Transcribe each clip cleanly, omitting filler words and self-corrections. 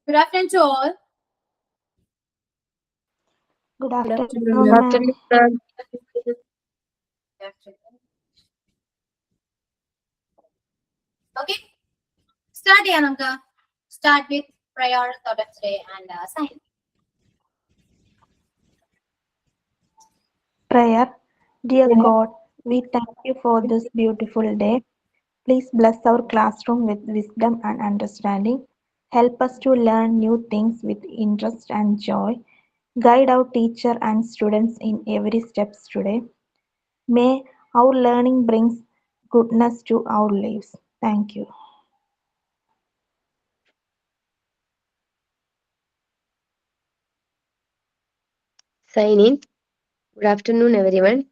Good afternoon to all. Good afternoon, Good afternoon, ma'am. Okay, start here, Namka. Start with prayer, thought of today, and sign. Prayer. Dear God, we thank you for this beautiful day. Please bless our classroom with wisdom and understanding. Help us to learn new things with interest and joy. Guide our teacher and students in every steps today. May our learning brings goodness to our lives. Thank you. Sign in. Good afternoon, everyone.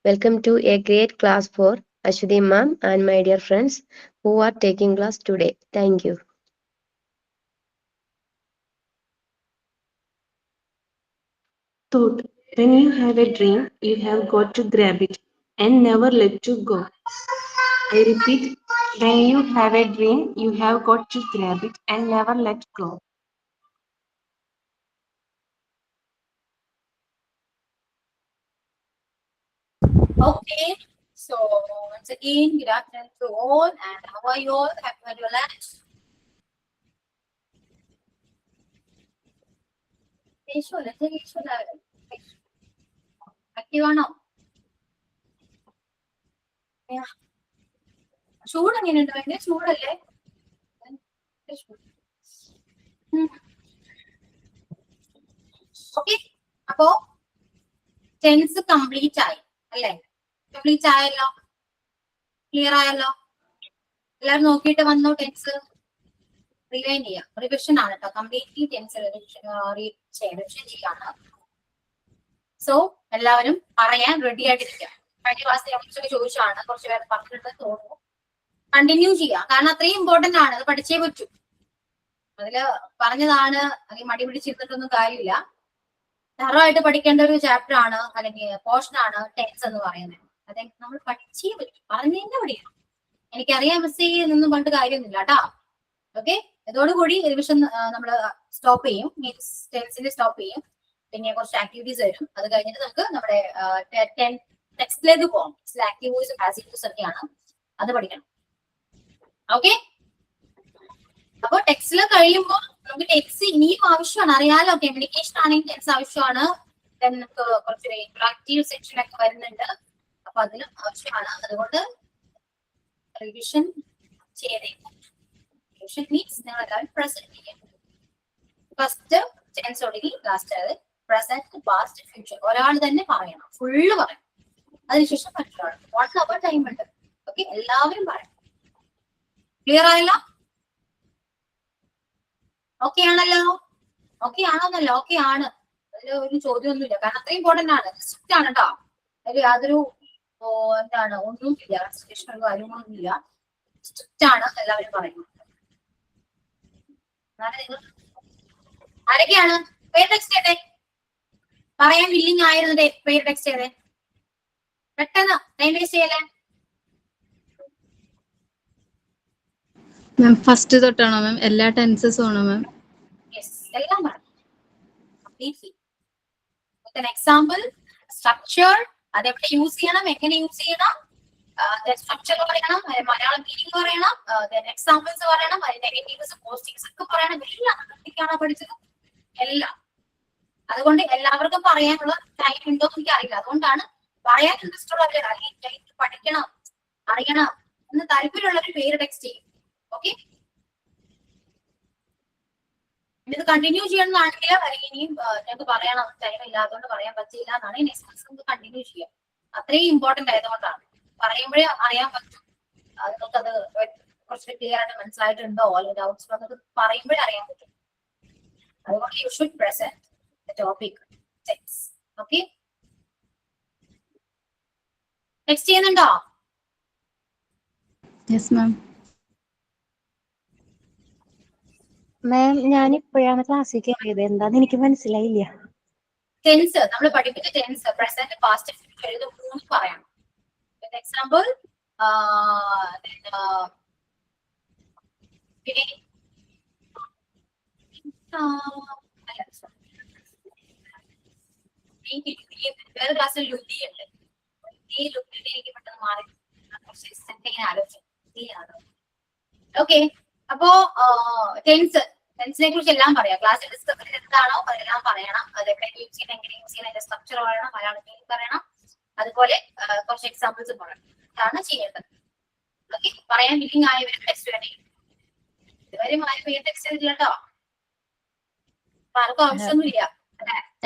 Welcome to a great class for Ashwati ma'am and my dear friends who are taking class today. Thank you. Thought, when you have a dream, you have got to grab it and never let you go. I repeat, when you have a dream, you have got to grab it and never let go. Okay, so once again, good afternoon to all, and how are you all? Have you had your lunch? Active ആണോ? ചൂട് എങ്ങനെയുണ്ട്? ഭയങ്കര ചൂടല്ലേ? Okay, അപ്പോ tense complete ആയി അല്ലേ? Complete ആയല്ലോ, clear ആയല്ലോ? എല്ലാവരും നോക്കിയിട്ട് വന്നോ? ടെൻസ് റിവൈൻ ചെയ്യാം, റിവിഷൻ ആണ് കേട്ടോ, കംപ്ലീറ്റ്ലി ടെൻസ് റിവിഷൻ ചെയ്യാണ്. സോ എല്ലാവരും പറയാൻ റെഡി ആയിട്ടിരിക്കുക. കഴിഞ്ഞ ക്ലാസ്സിൽ കുറച്ചൊക്കെ ചോദിച്ചാണ്, കുറച്ച് പേര് പറഞ്ഞിട്ടുണ്ടെന്ന് തോന്നുന്നു. കണ്ടിന്യൂ ചെയ്യാം, കാരണം അത്രയും ഇമ്പോർട്ടന്റ് ആണ്, അത് പഠിച്ചേ പറ്റൂ. അതില് പറഞ്ഞതാണ്, അല്ലെങ്കിൽ മടി പിടിച്ചിരുന്നിട്ടൊന്നും കാര്യമില്ല. തറവായിട്ട് പഠിക്കേണ്ട ഒരു ചാപ്റ്റർ ആണ്, അല്ലെങ്കിൽ പോർഷൻ ആണ് ടെൻസ് എന്ന് പറയുന്നത്. അത് നമ്മൾ പഠിച്ചേ പറ്റും, പറഞ്ഞതിന്റെ പഠിക്കണം. എനിക്കറിയാം മിസ് എന്നൊന്നും പറഞ്ഞിട്ട് കാര്യമൊന്നുമില്ല കേട്ടോ. ഓക്കെ, ഇതോടുകൂടി റിവിഷൻ നമ്മൾ സ്റ്റോപ്പ് ചെയ്യും, മീൻസ് ടെൻസിന്റെ സ്റ്റോപ്പ് ചെയ്യും. പിന്നെ കുറച്ച് ആക്ടിവിറ്റീസ് വരും, അത് കഴിഞ്ഞിട്ട് നമുക്ക് നമ്മുടെ ടെക്സ്റ്റിലേക്ക് പോകാം. ആക്റ്റീവ് വോയിസ് പാസീവ് വോയിസ് ഒക്കെയാണ്, അത് പഠിക്കണം. ഓക്കെ, അപ്പൊ ടെക്സ്റ്റിൽ കഴിയുമ്പോൾ നമുക്ക് ടെക്സ്റ്റ് ഇനിയും ആവശ്യമാണ്, അറിയാലോ. കമ്മ്യൂണിക്കേഷൻ ആണെങ്കിൽ ടെക്സ്റ്റ് ആവശ്യമാണ്. നമുക്ക് കുറച്ച് ഇന്ററാക്റ്റീവ് സെക്ഷൻ ഒക്കെ വരുന്നുണ്ട്, അപ്പൊ അതിലും ആവശ്യമാണ്. അതുകൊണ്ട് റിവിഷൻ ചെയ്തേക്കും. റിവിഷൻ മീൻസ് നിങ്ങൾ എല്ലാവരും പ്രസന്റ് ചെയ്യാം. ഫസ്റ്റ് ടെൻസ് തുടങ്ങി ലാസ്റ്റ് അത് പ്രസന്റ്, പാസ്റ്റ്, ഫ്യൂച്ചർ ഒരാൾ തന്നെ പറയണം, ഫുള്ള് പറയണം. അതിനുശേഷം മറ്റൊരാൾ 1 hour ടൈം ഉണ്ട്. ഓക്കെ, എല്ലാവരും പറയണം. ക്ലിയർ ആയല്ലോ? ഓക്കെ ആണല്ലോ? ഓക്കെ ആണോന്നല്ലോ? ഓക്കെ ആണ്, അതിൽ ഒരു ചോദ്യമൊന്നുമില്ല, കാരണം അത്രയും ഇമ്പോർട്ടന്റ് ആണ്, സ്ട്രിക്റ്റ് ആണ് കേട്ടോ. അതിൽ യാതൊരു എന്താണ് ഒന്നുമില്ല, കൺസിഡറേഷനോ കാര്യങ്ങളൊന്നുമില്ല, സ്ട്രിക്റ്റ് ആണ്. എല്ലാവരും പറയുന്നത്. ആരൊക്കെയാണ് പേര് ടെക്സ്റ്റ് ചെയ്തേ? പറയാൻ വില്ലിങ് ആയിരുന്നത് പേര് ടെക്സ്റ്റ് ചെയ്തേ? പെട്ടെന്ന് ടൈം വേസ്റ്റ് ചെയ്യല്ലേ. മാം ഫസ്റ്റ് തൊട്ടാണോ മാം? എല്ലാ ടെൻസസും ആണോ മാം? യെസ്, എല്ലാം പറഞ്ഞു. എക്സാമ്പിൾ, സ്ട്രക്ചർ, അതെവിടെ യൂസ് ചെയ്യണം, എങ്ങനെ യൂസ് ചെയ്യണം, സ്ട്രക്ചർ പറയണം, മലയാളം മീനിങ് പറയണം, എക്സാമ്പിൾസ് പറയണം, നെഗറ്റീവ്സ് പോസിറ്റീവ്സ് ഒക്കെ പറയണം. എല്ലാം എന്തൊക്കെയാണോ പഠിച്ചത് എല്ലാം. അതുകൊണ്ട് എല്ലാവർക്കും പറയാനുള്ള ടൈം ഉണ്ടോ എന്ന് എനിക്കറിയില്ല. അതുകൊണ്ടാണ് പറയാൻ ഇൻട്രസ്റ്റ് ഉള്ളവർ, അല്ലെങ്കിൽ പഠിക്കണം, അറിയണം എന്ന് താല്പര്യമുള്ളവർ പേര് ടെക്സ്റ്റ് ചെയ്യും. ഓക്കെ, ഇത് കണ്ടിന്യൂ ചെയ്യണമെന്നാണെങ്കിൽ, അല്ലെങ്കിൽ ഇനിയും ഞങ്ങൾക്ക് പറയണം, ടൈം ഇല്ലാത്തതുകൊണ്ട് പറയാൻ പറ്റില്ല എന്നാണ്, നെക്സ്റ്റ് ക്ലാസ് നമുക്ക് കണ്ടിന്യൂ ചെയ്യാം. അത്രയും ഇമ്പോർട്ടന്റ് ആയതുകൊണ്ടാണ്, പറയുമ്പോഴേ അറിയാൻ പറ്റും. നിങ്ങൾക്കത് കുറച്ച് ക്ലിയർ ആയിട്ട് മനസ്സിലായിട്ടുണ്ടോ, അല്ലെങ്കിൽ ഡൗട്ട്സ് വന്നത് പറയുമ്പോഴേ അറിയാൻ പറ്റും. അതുകൊണ്ട് you should present the topic text. Okay, text ചെയ്യുന്നുണ്ടോ? Yes ma'am. മാം, ഞാൻ ഇപ്പോഴാണ് ക്ലാസ്സിൽ കയറിയത്, എന്താന്ന് എനിക്ക് മനസ്സിലായില്ല. ടെൻസ് നമ്മൾ പഠിപ്പിച്ച ടെൻസ് പ്രസന്റ്, പാസ്റ്റ്, ഫ്യൂച്ചർ ഇത് മൂന്ന് പറയാം. എക്സാമ്പിൾ, പിന്നെ വേറെ ക്ലാസ്സിൽ ലുദ്ധി ഉണ്ട്. ഈ ലുദ്ധിനെ എനിക്ക് പെട്ടെന്ന് മാറി ഇങ്ങനെ ആലോചിച്ചു. ഓക്കെ, അപ്പോ ടെൻസിനെ കുറിച്ച് എല്ലാം പറയാം. ക്ലാസ്സിൽ ഡിസ്കസ് എന്താണോ അതെല്ലാം പറയണം. അതൊക്കെ യൂസ് ചെയ്യുന്ന എങ്ങനെ യൂസ് ചെയ്യുന്ന സ്ട്രക്ചർ പറയണം, മലയാളത്തിൽ പറയണം. അതുപോലെ കുറച്ച് എക്സാമ്പിൾസ് പറയണം. ഇതാണ് ചെയ്യേണ്ടത്. ഓക്കെ, പറയാൻ വില്ലിങ് ആയവരും ടെക്സ്റ്റ് വേണ്ടി. ഇതുവരെ ആരും ടെക്സ്റ്റ് ചെയ്തില്ല കേട്ടോ. അപ്പൊ ആർക്കും ആവശ്യമൊന്നുമില്ല.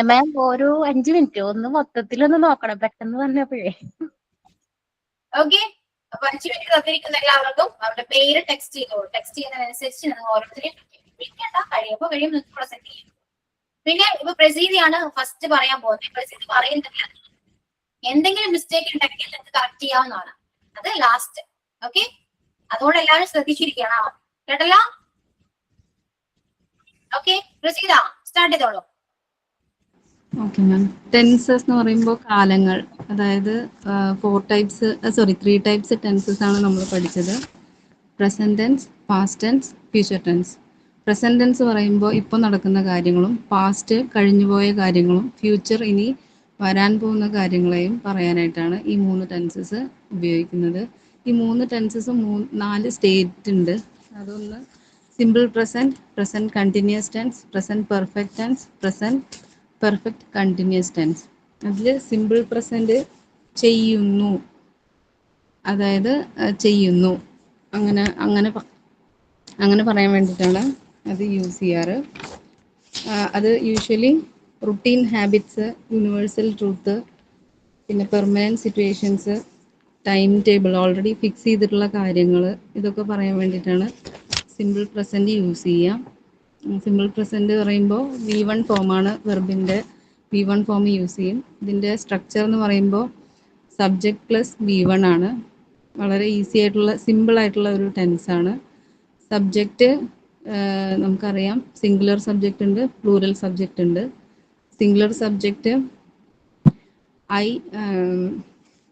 മാം ഒരു 5 മിനിറ്റ് ഒന്ന് മൊത്തത്തിലൊന്ന് നോക്കണം, പെട്ടെന്ന് പറഞ്ഞപ്പോഴേ. ഓക്കെ, അപ്പൊ 5 മിനിറ്റ് തന്നിരിക്കുന്ന എല്ലാവർക്കും അവരുടെ പേര് ടെക്സ്റ്റ് ചെയ്തോളൂ. ടെക്സ്റ്റ് ചെയ്യുന്നതിനനുസരിച്ച് നിങ്ങൾ ഓരോരുത്തരെയും വിളിക്കേണ്ട. കഴിയുമ്പോൾ നിങ്ങൾക്ക് പ്രസന്റ് ചെയ്യും. പിന്നെ ഇപ്പൊ പ്രസീതിയാണ് ഫസ്റ്റ് പറയാൻ പോകുന്നത്. പ്രസീതി പറയുന്നില്ല, എന്തെങ്കിലും മിസ്റ്റേക്ക് ഉണ്ടെങ്കിൽ നിങ്ങൾക്ക് കറക്റ്റ് ചെയ്യാവുന്നതാണ്. അത് ലാസ്റ്റ്. ഓക്കെ, അതുകൊണ്ട് എല്ലാവരും ശ്രദ്ധിച്ചിരിക്കണം കേട്ടല്ലോ. ഓക്കെ, പ്രസീത സ്റ്റാർട്ട് ചെയ്തോളൂ. Okay ma'am. ടെൻസസ് എന്ന് പറയുമ്പോൾ കാലങ്ങൾ, അതായത് 3 ടൈപ്സ് ടെൻസസ് ആണ് നമ്മൾ പഠിച്ചത്. Present tense, past tense, future tense. Present tense പറയുമ്പോൾ ഇപ്പോൾ നടക്കുന്ന കാര്യങ്ങളും, പാസ്റ്റ് കഴിഞ്ഞുപോയ കാര്യങ്ങളും, ഫ്യൂച്ചർ ഇനി വരാൻ പോകുന്ന കാര്യങ്ങളെയും പറയാനായിട്ടാണ് ഈ 3 ടെൻസസ് ഉപയോഗിക്കുന്നത്. ഈ 3 ടെൻസസും 4 സ്റ്റേറ്റ് ഉണ്ട്. അതൊന്ന് simple present, present continuous tense, present perfect tense, present perfect continuous tense. അതിൽ സിമ്പിൾ പ്രസന്റ് ചെയ്യുന്നു, അതായത് ചെയ്യുന്നു, അങ്ങനെ പറയാൻ വേണ്ടിയിട്ടാണ് അത് യൂസ് ചെയ്യാറ്. അത് usually routine habits, universal truth, പിന്നെ permanent situations, time table, already fix ചെയ്തിട്ടുള്ള കാര്യങ്ങൾ, ഇതൊക്കെ പറയാൻ വേണ്ടിയിട്ടാണ് സിമ്പിൾ പ്രസൻറ്റ് യൂസ് ചെയ്യാം. സിമ്പിൾ പ്രസൻറ്റ് പറയുമ്പോൾ V1 ഫോമാണ്, വെർബിൻ്റെ V1 ഫോം യൂസ് ചെയ്യും. ഇതിൻ്റെ സ്ട്രക്ചർ എന്ന് പറയുമ്പോൾ സബ്ജക്റ്റ് പ്ലസ് V1 ആണ്. വളരെ ഈസി ആയിട്ടുള്ള സിമ്പിൾ ആയിട്ടുള്ള ഒരു ടെൻസാണ്. സബ്ജക്റ്റ് നമുക്കറിയാം, സിംഗുലർ സബ്ജക്റ്റ് ഉണ്ട്, പ്ലൂറൽ സബ്ജക്റ്റ് ഉണ്ട്. സിംഗുലർ സബ്ജക്റ്റ്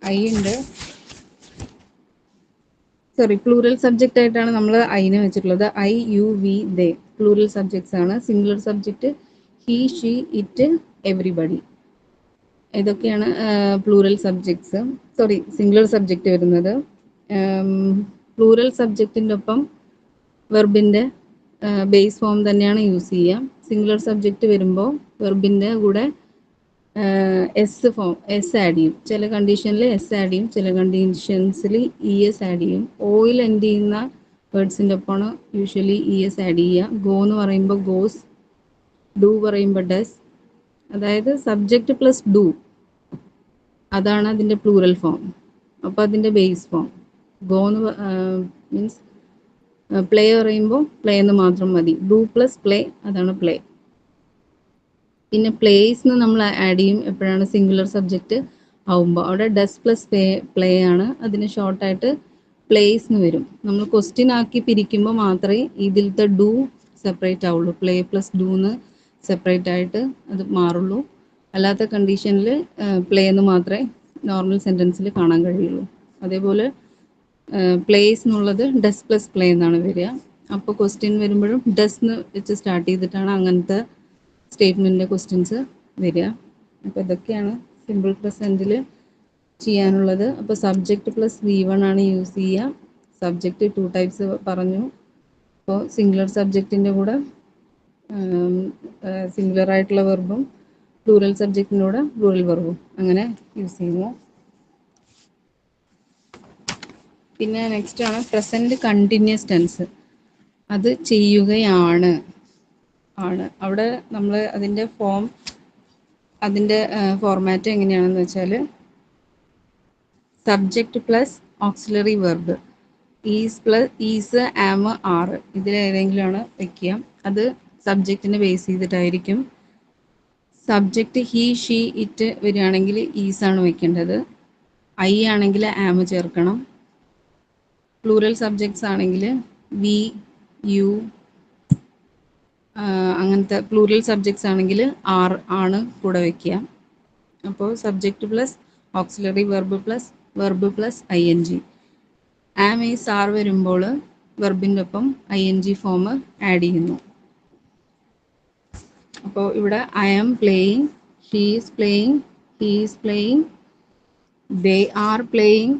ഐ ഉണ്ട്. പ്ലൂറൽ സബ്ജക്റ്റ് ആയിട്ടാണ് നമ്മൾ ഐനെ വെച്ചിട്ടുള്ളത്. I, you, we, they plural subjects ആണ്. Singular subject he, she, it, everybody. ഇതൊക്കെയാണ് പ്ലൂറൽ സബ്ജക്ട്സ്. സിംഗുലർ സബ്ജക്റ്റ് വരുന്നത്. പ്ലൂറൽ സബ്ജക്റ്റിൻ്റെ ഒപ്പം വെർബിൻ്റെ ബേസ് ഫോം തന്നെയാണ് യൂസ് ചെയ്യുക. സിംഗുലർ സബ്ജക്റ്റ് വരുമ്പോൾ വെർബിൻ്റെ കൂടെ എസ് ആഡ് ചെയ്യും. ചില കണ്ടീഷനിൽ എസ് ആഡ് ചെയ്യും, ചില കണ്ടീഷൻസിൽ ES ആഡ് ചെയ്യും. ഓയിൽ എൻഡ് ചെയ്യുന്ന വേർഡ്സിൻ്റെ ഒപ്പമാണ് യൂഷ്വലി ES ആഡ് ചെയ്യുക. ഗോ എന്ന് പറയുമ്പോൾ ഗോസ്, ഡു പറയുമ്പോൾ ഡസ്. അതായത് സബ്ജക്റ്റ് പ്ലസ് ഡു, അതാണ് അതിൻ്റെ പ്ലൂറൽ ഫോം. അപ്പോൾ അതിൻ്റെ ബേസ് ഫോം ഗോ എന്ന് മീൻസ് പ്ലേ പറയുമ്പോൾ പ്ലേ എന്ന് മാത്രം മതി. ഡു പ്ലസ് പ്ലേ, അതാണ് പ്ലേ. പിന്നെ പ്ലേസ് എന്ന് നമ്മൾ ആഡ് ചെയ്യും എപ്പോഴാണ് സിംഗുലർ സബ്ജക്റ്റ് ആവുമ്പോൾ. അവിടെ ഡസ് പ്ലസ് പ്ലേ ആണ്. അതിന് ഷോർട്ടായിട്ട് പ്ലേസ് എന്ന് വരും. നമ്മൾ ക്വസ്റ്റ്യൻ ആക്കി പിരിക്കുമ്പോൾ മാത്രമേ ഇതിലത്തെ ഡു സെപ്പറേറ്റ് ആവുള്ളൂ. പ്ലേ പ്ലസ് ഡു എന്ന് സെപ്പറേറ്റ് ആയിട്ട് അത് മാറുള്ളൂ. അല്ലാത്ത കണ്ടീഷനിൽ പ്ലേ എന്ന് മാത്രമേ നോർമൽ സെൻറ്റൻസിൽ കാണാൻ കഴിയുള്ളൂ. അതേപോലെ പ്ലേസ് എന്നുള്ളത് ഡസ് പ്ലസ് പ്ലേ എന്നാണ് വരിക. അപ്പോൾ ക്വസ്റ്റ്യൻ വരുമ്പോഴും ഡസ് എന്ന് വെച്ച് സ്റ്റാർട്ട് ചെയ്തിട്ടാണ് അങ്ങനത്തെ സ്റ്റേറ്റ്മെൻറ്റിൻ്റെ ക്വസ്റ്റ്യൻസ് വരിക. അപ്പോൾ ഇതൊക്കെയാണ് സിമ്പിൾ പ്രസൻറ്റിൽ ചെയ്യാനുള്ളത്. അപ്പോൾ സബ്ജക്റ്റ് പ്ലസ് V1 ആണ് യൂസ് ചെയ്യുക. സബ്ജക്റ്റ് 2 ടൈപ്സ് പറഞ്ഞു. അപ്പോൾ സിംഗുലർ സബ്ജക്റ്റിൻ്റെ കൂടെ സിംഗുലർ ആയിട്ടുള്ള വെർബും, പ്ലൂറൽ സബ്ജക്റ്റിൻ്റെ കൂടെ പ്ലൂറൽ വെർബും അങ്ങനെ യൂസ് ചെയ്യുന്നു. പിന്നെ നെക്സ്റ്റ് ആണ് പ്രസൻറ്റ് കണ്ടിന്യൂസ് ടെൻസ്. അത് ചെയ്യുകയാണ് ആണ്. അവിടെ നമ്മൾ അതിൻ്റെ ഫോർമാറ്റ് എങ്ങനെയാണെന്ന് വെച്ചാൽ subject plus auxiliary verb, is, am, are ഇതിലേതെങ്കിലുമാണ് വയ്ക്കുക. അത് സബ്ജക്റ്റിനെ ബേസ് ചെയ്തിട്ടായിരിക്കും. സബ്ജക്റ്റ് ഹി, ഷീ, ഇറ്റ് വരികയാണെങ്കിൽ ഈസാണ് വയ്ക്കേണ്ടത്. ഐ ആണെങ്കിൽ ആം ചേർക്കണം. പ്ലൂറൽ സബ്ജക്ട്സ് ആണെങ്കിൽ വി, യു, അങ്ങനത്തെ പ്ലൂറൽ സബ്ജക്ട്സ് ആണെങ്കിൽ ആർ ആണ് കൂടെ വയ്ക്കുക. അപ്പോൾ subject plus auxiliary verb plus ING. Am, is, are വരുമ്പോൾ വെർബിൻ്റെ ഒപ്പം ING ഫോം ആഡ് ചെയ്യുന്നു. അപ്പോൾ ഇവിടെ I am playing, she is playing, he is playing, they are playing,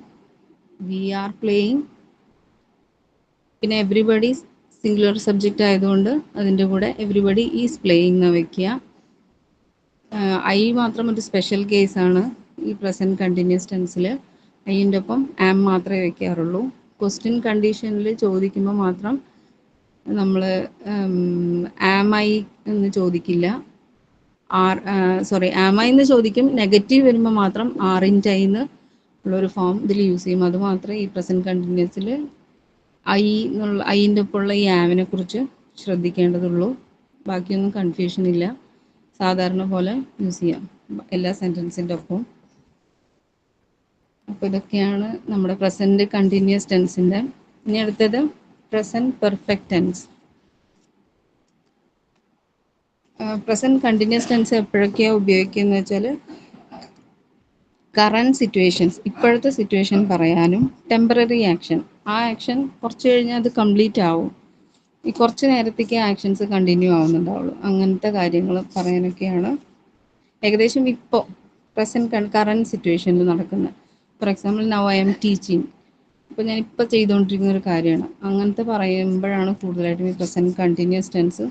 we are playing. പിന്നെ എവ്രിബഡി സിംഗുലർ സബ്ജക്റ്റ് ആയതുകൊണ്ട് അതിൻ്റെ കൂടെ എവ്രിബഡി ഈസ് പ്ലേയിങ് എന്ന് വയ്ക്കുക. ഐ മാത്രം ഒരു സ്പെഷ്യൽ കേസാണ് ഈ പ്രസൻറ്റ് കണ്ടിന്യൂസ് ടെൻസിൽ. ഐൻ്റെ ഒപ്പം ആം മാത്രമേ വയ്ക്കാറുള്ളൂ. ക്വസ്റ്റ്യൻ കണ്ടീഷനിൽ ചോദിക്കുമ്പോൾ മാത്രം നമ്മൾ ആം ഐ എന്ന് ചോദിക്കില്ല, ആം ഐ എന്ന് ചോദിക്കും. നെഗറ്റീവ് വരുമ്പോൾ മാത്രം ആറിൻ്റെ ഐ എന്ന് ഉള്ളൊരു ഫോം ഇതിൽ യൂസ് ചെയ്യും. അത് മാത്രമേ ഈ പ്രസൻറ്റ് കണ്ടിന്യൂസിൽ ഐൻ്റെ ഒപ്പമുള്ള ഈ ആമിനെ കുറിച്ച് ശ്രദ്ധിക്കേണ്ടതുള്ളൂ. ബാക്കിയൊന്നും കൺഫ്യൂഷൻ ഇല്ല, സാധാരണ പോലെ യൂസ് ചെയ്യാം എല്ലാ സെൻറ്റൻസിൻ്റെ ഒപ്പം. അപ്പോൾ ഇതൊക്കെയാണ് നമ്മുടെ പ്രസൻറ്റ് കണ്ടിന്യൂസ് ടെൻസിൻ്റെ. ഇനി അടുത്തത് present perfect tense. Present continuous tense എപ്പോഴൊക്കെയാണ് ഉപയോഗിക്കുന്നത് വെച്ചാൽ കറൻറ്റ് സിറ്റുവേഷൻസ്, ഇപ്പോഴത്തെ സിറ്റുവേഷൻ പറയാനും ടെമ്പററി ആക്ഷൻ, ആ ആക്ഷൻ കുറച്ച് കഴിഞ്ഞാൽ അത് കംപ്ലീറ്റ് ആവും, ഈ കുറച്ച് നേരത്തേക്ക് ആക്ഷൻസ് കണ്ടിന്യൂ ആവുന്നുണ്ടാവുള്ളൂ, അങ്ങനത്തെ കാര്യങ്ങൾ പറയാനൊക്കെയാണ് ഏകദേശം ഇപ്പോൾ പ്രസൻറ്റ് കറൻറ്റ് സിറ്റുവേഷനിൽ നടക്കുന്നത്. For example now I am teaching, ഇപ്പോൾ ഞാൻ ഇപ്പോൾ ചെയ്തുകൊണ്ടിരിക്കുന്ന ഒരു കാര്യമാണ്, അങ്ങനത്തെ പറയുമ്പോഴാണ് കൂടുതലായിട്ടും ഈ പ്രസൻറ്റ് കണ്ടിന്യൂസ് ടെൻസ്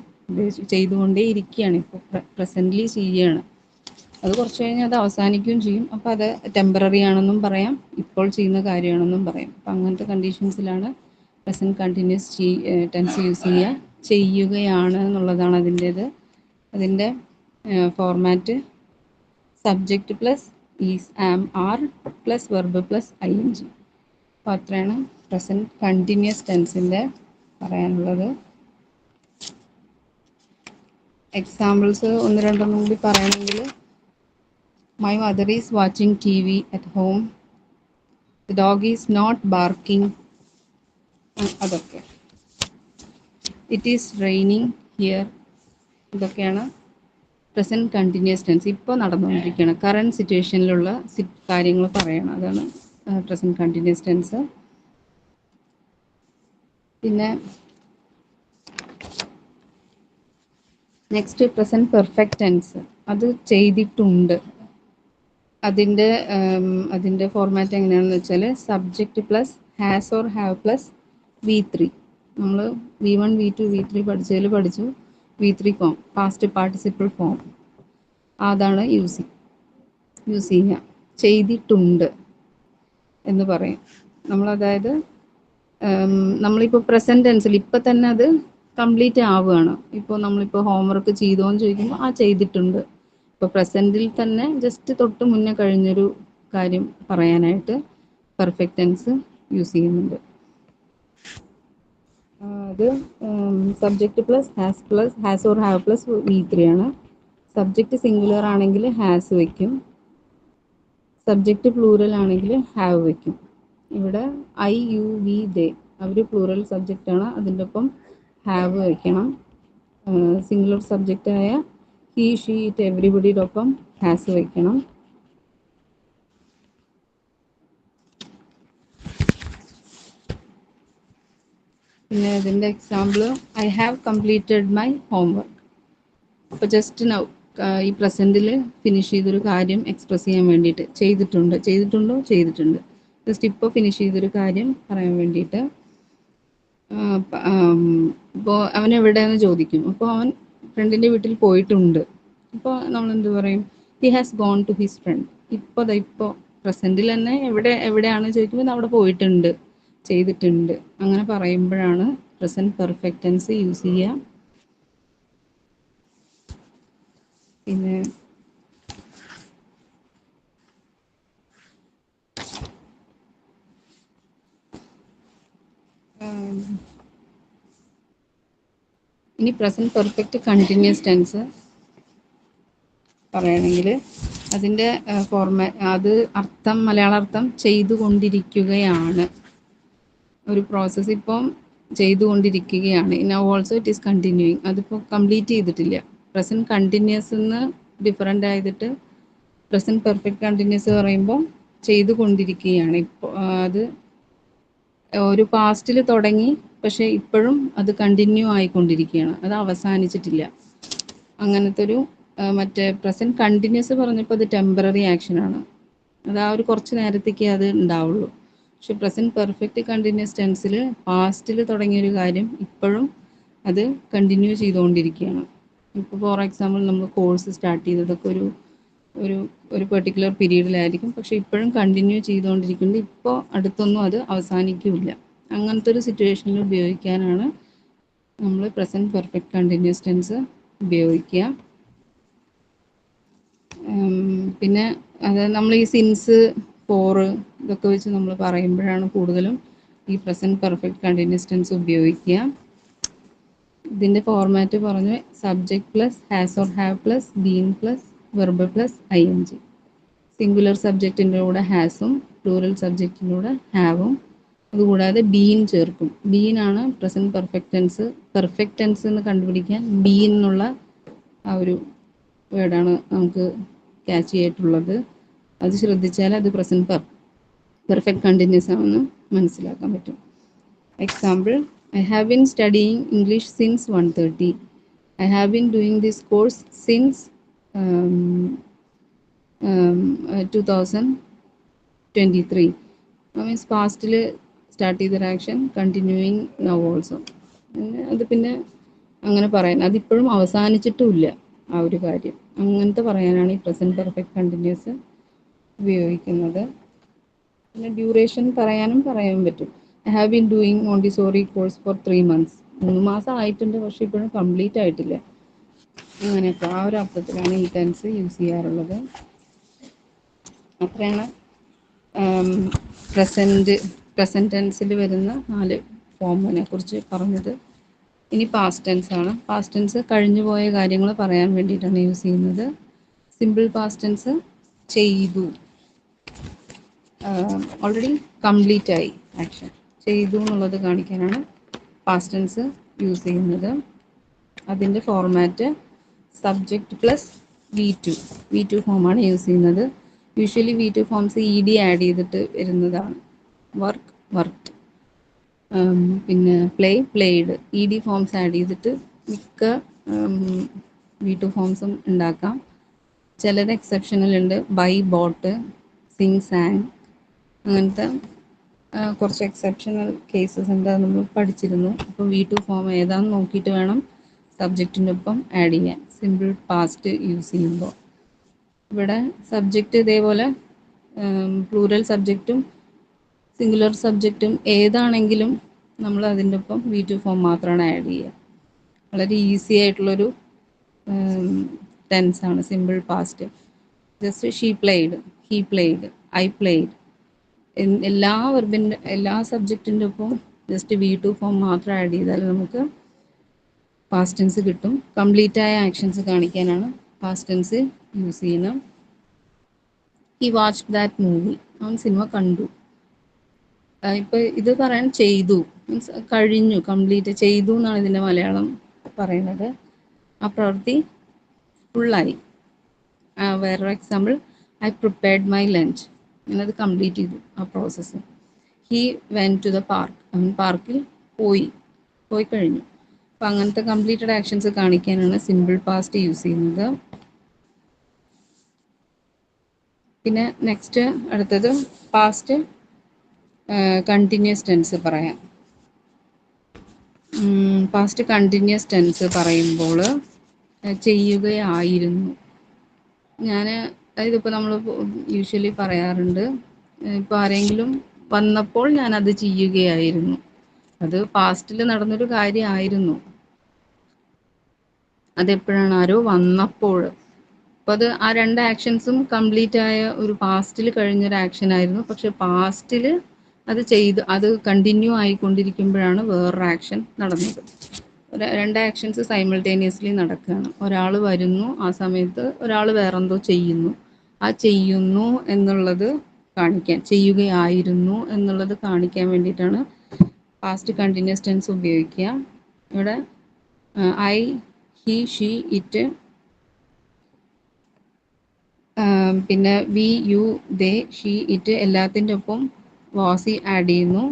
ചെയ്തുകൊണ്ടേ ഇരിക്കുകയാണ്, ഇപ്പോൾ പ്രസൻ്റ്ലി ചെയ്യുകയാണ്. അത് കുറച്ച് കഴിഞ്ഞാൽ അത് അവസാനിക്കുകയും ചെയ്യും. അപ്പോൾ അത് ടെമ്പററി ആണെന്നും പറയാം, ഇപ്പോൾ ചെയ്യുന്ന കാര്യമാണെന്നും പറയാം. അപ്പം അങ്ങനത്തെ കണ്ടീഷൻസിലാണ് പ്രസൻറ്റ് കണ്ടിന്യൂസ് ടെൻസ് യൂസ് ചെയ്യുക. ചെയ്യുകയാണ് എന്നുള്ളതാണ് അതിൻ്റേത്. അതിൻ്റെ format subject plus is, am, are plus verb plus ing. അപ്പോൾ അത്രയാണ് പ്രസൻറ്റ് കണ്ടിന്യൂസ് ടെൻസിൻ്റെ പറയാനുള്ളത്. എക്സാമ്പിൾസ് ഒന്ന് രണ്ടെണ്ണം കൂടി പറയണമെങ്കിൽ My mother is watching TV at home. The dog is not barking. അതൊക്കെ. It is raining here. ഇതൊക്കെയാണ് പ്രസൻറ്റ് കണ്ടിന്യൂസ് ടെൻസ്, ഇപ്പോൾ നടന്നുകൊണ്ടിരിക്കുകയാണ്, കറൻറ്റ് സിറ്റുവേഷനിലുള്ള കാര്യങ്ങൾ പറയണം, അതാണ് പ്രസൻറ്റ് കണ്ടിന്യൂസ് ടെൻസ്. പിന്നെ നെക്സ്റ്റ് പ്രസൻറ്റ് പെർഫെക്റ്റ് ടെൻസ്, അത് ചെയ്തിട്ടുണ്ട്. അതിൻ്റെ ഫോർമാറ്റ് എങ്ങനെയാണെന്ന് വെച്ചാൽ subject plus has or have plus V3. നമ്മൾ V1 V2 V3 പഠിച്ചു. V3 form, past participle form, അതാണ് യൂസ് ചെയ്യുക. ചെയ്തിട്ടുണ്ട് എന്ന് പറയും നമ്മൾ. അതായത് നമ്മളിപ്പോൾ പ്രസൻറ്റ് ടെൻസിൽ ഇപ്പം തന്നെ അത് കംപ്ലീറ്റ് ആവുകയാണ്. ഇപ്പോൾ നമ്മളിപ്പോൾ ഹോംവർക്ക് ചെയ്തോന്ന് ചോദിക്കുമ്പോൾ ആ ചെയ്തിട്ടുണ്ട്. ഇപ്പോൾ പ്രസൻറ്റിൽ തന്നെ ജസ്റ്റ് തൊട്ട് മുന്നേ കഴിഞ്ഞൊരു കാര്യം പറയാനായിട്ട് പെർഫെക്റ്റ് ടെൻസ് യൂസ് ചെയ്യുന്നുണ്ട്. അത് subject plus has or have plus V3 ആണ്. സബ്ജക്റ്റ് സിംഗുലർ ആണെങ്കിൽ ഹാസ് വയ്ക്കും, സബ്ജക്റ്റ് പ്ലൂറൽ ആണെങ്കിൽ ഹാവ് വയ്ക്കും. ഇവിടെ ഐ യു വി ദേ അവർ പ്ലൂറൽ സബ്ജക്റ്റാണ്, അതിൻ്റെ ഒപ്പം ഹാവ് വയ്ക്കണം. സിംഗുലർ സബ്ജക്റ്റായ ഹീ ഷീ ഇറ്റ് എവ്രിബഡിയുടെ ഒപ്പം ഹാസ് വയ്ക്കണം. പിന്നെ ഇതിൻ്റെ example I have completed my homework. അപ്പോൾ ജസ്റ്റ് നൗ ഈ പ്രസൻറ്റിൽ ഫിനിഷ് ചെയ്തൊരു കാര്യം എക്സ്പ്രസ് ചെയ്യാൻ വേണ്ടിയിട്ട് ചെയ്തിട്ടുണ്ട്. ജസ്റ്റ് ഇപ്പോൾ ഫിനിഷ് ചെയ്തൊരു കാര്യം പറയാൻ വേണ്ടിയിട്ട്. ഇപ്പോൾ അവൻ എവിടെയെന്ന് ചോദിക്കും, അപ്പോൾ അവൻ ഫ്രണ്ടിൻ്റെ വീട്ടിൽ പോയിട്ടുണ്ട്. അപ്പോൾ നമ്മൾ എന്ത് പറയും? He has gone to his friend. ഇപ്പോൾ പ്രസൻറ്റിൽ തന്നെ എവിടെയാണ് ചോദിക്കുമ്പോൾ അവിടെ പോയിട്ടുണ്ട്, ചെയ്തിട്ടുണ്ട്, അങ്ങനെ പറയുമ്പോഴാണ് പ്രസൻറ്റ് പെർഫെക്റ്റ് ടെൻസ് യൂസ് ചെയ്യുക. പിന്നെ ഇനി പ്രസൻറ്റ് പെർഫെക്റ്റ് കണ്ടിന്യൂസ് ടെൻസ് പറയണമെങ്കിൽ അതിൻ്റെ അത് മലയാള അർത്ഥം ചെയ്തുകൊണ്ടിരിക്കുകയാണ്. ഒരു പ്രോസസ്സ് ഇപ്പം ചെയ്തുകൊണ്ടിരിക്കുകയാണ്. Now also it is continuing. അതിപ്പോൾ കംപ്ലീറ്റ് ചെയ്തിട്ടില്ല. പ്രസൻറ്റ് കണ്ടിന്യൂസ് എന്ന് ഡിഫറൻ്റ് ആയിട്ട് പ്രസൻറ്റ് പെർഫെക്റ്റ് കണ്ടിന്യൂസ് പറയുമ്പോൾ ചെയ്തുകൊണ്ടിരിക്കുകയാണ്. ഇപ്പോൾ അത് ഒരു പാസ്റ്റിൽ തുടങ്ങി, പക്ഷേ ഇപ്പോഴും അത് കണ്ടിന്യൂ ആയിക്കൊണ്ടിരിക്കുകയാണ്, അത് അവസാനിച്ചിട്ടില്ല. അങ്ങനത്തെ ഒരു മറ്റേ പ്രസന്റ് കണ്ടിന്യൂസ് പറഞ്ഞപ്പോൾ അത് ടെമ്പററി ആക്ഷനാണ്. അത് ആ ഒരു കുറച്ച് നേരത്തേക്ക് അത് ഉണ്ടാവുള്ളൂ. പക്ഷെ പ്രസന്റ് പെർഫെക്റ്റ് കണ്ടിന്യൂസ് ടെൻസിൽ പാസ്റ്റിൽ തുടങ്ങിയൊരു കാര്യം ഇപ്പോഴും അത് കണ്ടിന്യൂ ചെയ്തുകൊണ്ടിരിക്കുകയാണ്. ഇപ്പോൾ ഫോർ എക്സാമ്പിൾ നമ്മൾ കോഴ്സ് സ്റ്റാർട്ട് ചെയ്തതൊക്കെ ഒരു ഒരു ഒരു പെർട്ടിക്കുലർ പീരീഡിലായിരിക്കും, പക്ഷെ ഇപ്പോഴും കണ്ടിന്യൂ ചെയ്തുകൊണ്ടിരിക്കുന്നത്. ഇപ്പോൾ അടുത്തൊന്നും അത് അവസാനിക്കില്ല. അങ്ങനത്തെ ഒരു സിറ്റുവേഷനിൽ ഉപയോഗിക്കാനാണ് നമ്മൾ പ്രസന്റ് പെർഫെക്റ്റ് കണ്ടിന്യൂസ് ടെൻസ് ഉപയോഗിക്കുക. പിന്നെ അത് നമ്മൾ ഈ സിൻസ്, ഫോർ ഇതൊക്കെ വെച്ച് നമ്മൾ പറയുമ്പോഴാണ് കൂടുതലും ഈ പ്രസന്റ് പെർഫെക്റ്റ് കണ്ടിന്യൂസ് ടെൻസ് ഉപയോഗിക്കുക. ഇതിൻ്റെ ഫോർമാറ്റ് പറഞ്ഞു, subject plus has or have plus been plus verb plus ING. Singular സബ്ജക്റ്റിൻ്റെ കൂടെ ഹാസും പ്ലൂറൽ സബ്ജക്റ്റിൻ്റെ കൂടെ ഹാവും, അതുകൂടാതെ ബീൻ ചേർക്കും. ബീൻ ആണ് present perfect tense. Perfect tense എന്ന് കണ്ടുപിടിക്കാൻ ബീൻ എന്നുള്ള ആ ഒരു വേർഡാണ് നമുക്ക് ക്യാച്ച് ചെയ്തിട്ടുള്ളത്. അത് ശ്രദ്ധിച്ചാൽ അത് പ്രസന്റ് പെർഫെക്റ്റ് കണ്ടിന്യൂസ് ആണെന്ന് മനസ്സിലാക്കാൻ പറ്റും. Example, I have been studying English since 1:30. I have been doing this course since 2023. Means പാസ്റ്റിൽ സ്റ്റാർട്ട് ചെയ്തൊരു ആക്ഷൻ കണ്ടിന്യൂയിങ് നൗ ഓൾസോ. അത് പിന്നെ അങ്ങനെ പറയാൻ, അതിപ്പോഴും അവസാനിച്ചിട്ടുമില്ല ആ ഒരു കാര്യം. അങ്ങനത്തെ പറയാനാണ് ഈ പ്രസന്റ് പെർഫെക്റ്റ് കണ്ടിന്യൂസ് ഉപയോഗിക്കുന്നത്. പിന്നെ ഡ്യൂറേഷൻ പറയാൻ പറ്റും. I have been doing Montessori course for 3 months. 3 മാസം ആയിട്ടുണ്ട്, പക്ഷെ ഇപ്പോഴും കംപ്ലീറ്റ് ആയിട്ടില്ല. അങ്ങനെയൊക്കെ ആ ഒരു അർത്ഥത്തിലാണ് ഈ ടെൻസ് യൂസ് ചെയ്യാറുള്ളത്. അത്രയാണ് പ്രസന്റ് ടെൻസിൽ വരുന്ന 4 ഫോമിനെ കുറിച്ച് പറഞ്ഞത്. ഇനി പാസ്റ്റ് ടെൻസ് ആണ്. പാസ്റ്റ് ടെൻസ് കഴിഞ്ഞു പോയ കാര്യങ്ങൾ പറയാൻ വേണ്ടിയിട്ടാണ് യൂസ് ചെയ്യുന്നത്. സിമ്പിൾ പാസ്റ്റ് ടെൻസ് ചെയ്തു, ഓൾറെഡി കംപ്ലീറ്റ് ആയി ആക്ഷൻ, ചെയ്തു എന്നുള്ളത് കാണിക്കാനാണ് പാസ്റ്റ് ടെൻസ് യൂസ് ചെയ്യുന്നത്. അതിൻ്റെ ഫോർമാറ്റ് സബ്ജക്റ്റ് പ്ലസ് V2 ഫോമാണ് യൂസ് ചെയ്യുന്നത്. Usually V2 forms ED add ചെയ്തിട്ട് വരുന്നതാണ്. വർക്ക് വർക്ക്ഡ്, പിന്നെ പ്ലേഡ് ED ഫോംസ് ആഡ് ചെയ്തിട്ട് മിക്ക V2 ഫോംസും ഉണ്ടാക്കാം. ചിലത് എക്സെപ്ഷണലുണ്ട്, ബൈ ബോട്ട്, സിങ് സാങ്, അങ്ങനത്തെ കുറച്ച് എക്സെപ്ഷണൽ കേസസ് ഉണ്ട്. അത് നമ്മൾ പഠിച്ചിരുന്നു. അപ്പോൾ V2 ഫോം ഏതാണെന്ന് നോക്കിയിട്ട് വേണം സബ്ജക്റ്റിൻ്റെ ഒപ്പം ആഡ് ചെയ്യാൻ സിമ്പിൾ പാസ്റ്റ് യൂസ് ചെയ്യുമ്പോൾ. ഇവിടെ സബ്ജക്റ്റ് ഇതേപോലെ പ്ലൂറൽ സബ്ജക്റ്റും സിംഗുലർ സബ്ജക്റ്റും ഏതാണെങ്കിലും നമ്മൾ അതിൻ്റെ ഒപ്പം V2 ഫോം മാത്രമാണ് ആഡ് ചെയ്യുക. വളരെ ഈസി ആയിട്ടുള്ളൊരു ടെൻസാണ് simple past. Just she played, he played, I played, എല്ലാ സബ്ജക്റ്റിൻ്റെ ഒപ്പം ജസ്റ്റ് V2 ഫോം മാത്രം ആഡ് ചെയ്താൽ നമുക്ക് പാസ്റ്റ് ടെൻസ് കിട്ടും. കംപ്ലീറ്റ് ആയ ആക്ഷൻസ് കാണിക്കാനാണ് പാസ്റ്റ് ടെൻസ് യൂസ് ചെയ്യുന്നത്. ഹി വാച്ച്ഡ് ദാറ്റ് മൂവി, അവൻ സിനിമ കണ്ടു. ഇപ്പം ഇത് പറയാൻ ചെയ്തു, മീൻസ് കഴിഞ്ഞു, കംപ്ലീറ്റ് ചെയ്തു എന്നാണ് ഇതിൻ്റെ മലയാളം പറയുന്നത്. ആ പ്രവൃത്തി ഫുള്ളായി. വേറൊരു example, I prepared my lunch, ഞാനത് കംപ്ലീറ്റ് ചെയ്തു ആ process. He went to the park, അവൻ പാർക്കിൽ പോയി കഴിഞ്ഞു. അപ്പം അങ്ങനത്തെ കംപ്ലീറ്റഡ് ആക്ഷൻസ് കാണിക്കാനാണ് സിമ്പിൾ പാസ്റ്റ് യൂസ് ചെയ്യുന്നത്. പിന്നെ നെക്സ്റ്റ് അടുത്തത് പാസ്റ്റ് കണ്ടിന്യൂസ് ടെൻസ് പറയാം. പാസ്റ്റ് കണ്ടിന്യൂസ് ടെൻസ് പറയുമ്പോൾ ചെയ്യുകയായിരുന്നു. അതായത് ഇപ്പോൾ നമ്മൾ യൂഷ്വലി പറയാറുണ്ട്, ഇപ്പോൾ ആരെങ്കിലും വന്നപ്പോൾ ഞാനത് ചെയ്യുകയായിരുന്നു. അത് പാസ്റ്റിൽ നടന്നൊരു കാര്യമായിരുന്നു. അതെപ്പോഴാണ്? ആരോ വന്നപ്പോൾ. അപ്പോൾ അത് ആ 2 ആക്ഷൻസും കംപ്ലീറ്റ് ആയ ഒരു പാസ്റ്റിൽ കഴിഞ്ഞൊരു ആക്ഷൻ ആയിരുന്നു. പക്ഷെ പാസ്റ്റിൽ അത് കണ്ടിന്യൂ ആയിക്കൊണ്ടിരിക്കുമ്പോഴാണ് വേറൊരു ആക്ഷൻ നടന്നത്. 2 ആക്ഷൻസ് സൈമിൾട്ടേനിയസ്ലി നടക്കുകയാണ്. ഒരാൾ വരുന്നു, ആ സമയത്ത് ഒരാൾ വേറെന്തോ ചെയ്യുന്നു. ആ ചെയ്യുന്നു എന്നുള്ളത് കാണിക്കാൻ, ചെയ്യുകയായിരുന്നു എന്നുള്ളത് കാണിക്കാൻ വേണ്ടിയിട്ടാണ് പാസ്റ്റ് കണ്ടിന്യൂസ് ടെൻസ് ഉപയോഗിക്കുക. ഇവിടെ ഐ, ഹി, ഷീ, ഇറ്റ്, പിന്നെ we, you, they, she, it എല്ലാത്തിൻ്റെ ഒപ്പം വാസി ആഡ് ചെയ്യുന്നു.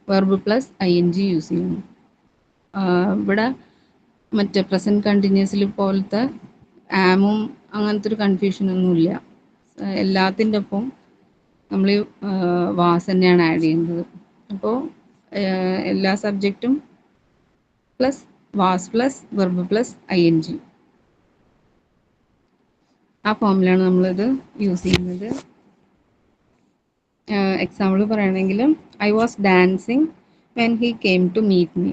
വെർബ് പ്ലസ് ING യൂസ് ചെയ്യുന്നു. ഇവിടെ മറ്റേ പ്രസൻറ്റ് കണ്ടിന്യൂസിൽ പോലത്തെ ആമും അങ്ങനത്തെ ഒരു കൺഫ്യൂഷനൊന്നുമില്ല. എല്ലാത്തിൻ്റെ ഒപ്പം നമ്മൾ വാസ് തന്നെയാണ് ആഡ് ചെയ്യുന്നത്. അപ്പോൾ എല്ലാ സബ്ജക്റ്റും plus was plus verb plus ING, ആ ഫോമിലാണ് നമ്മളിത് യൂസ് ചെയ്യുന്നത്. എക്സാമ്പിൾ പറയുകയാണെങ്കിൽ I was dancing when he came to meet me.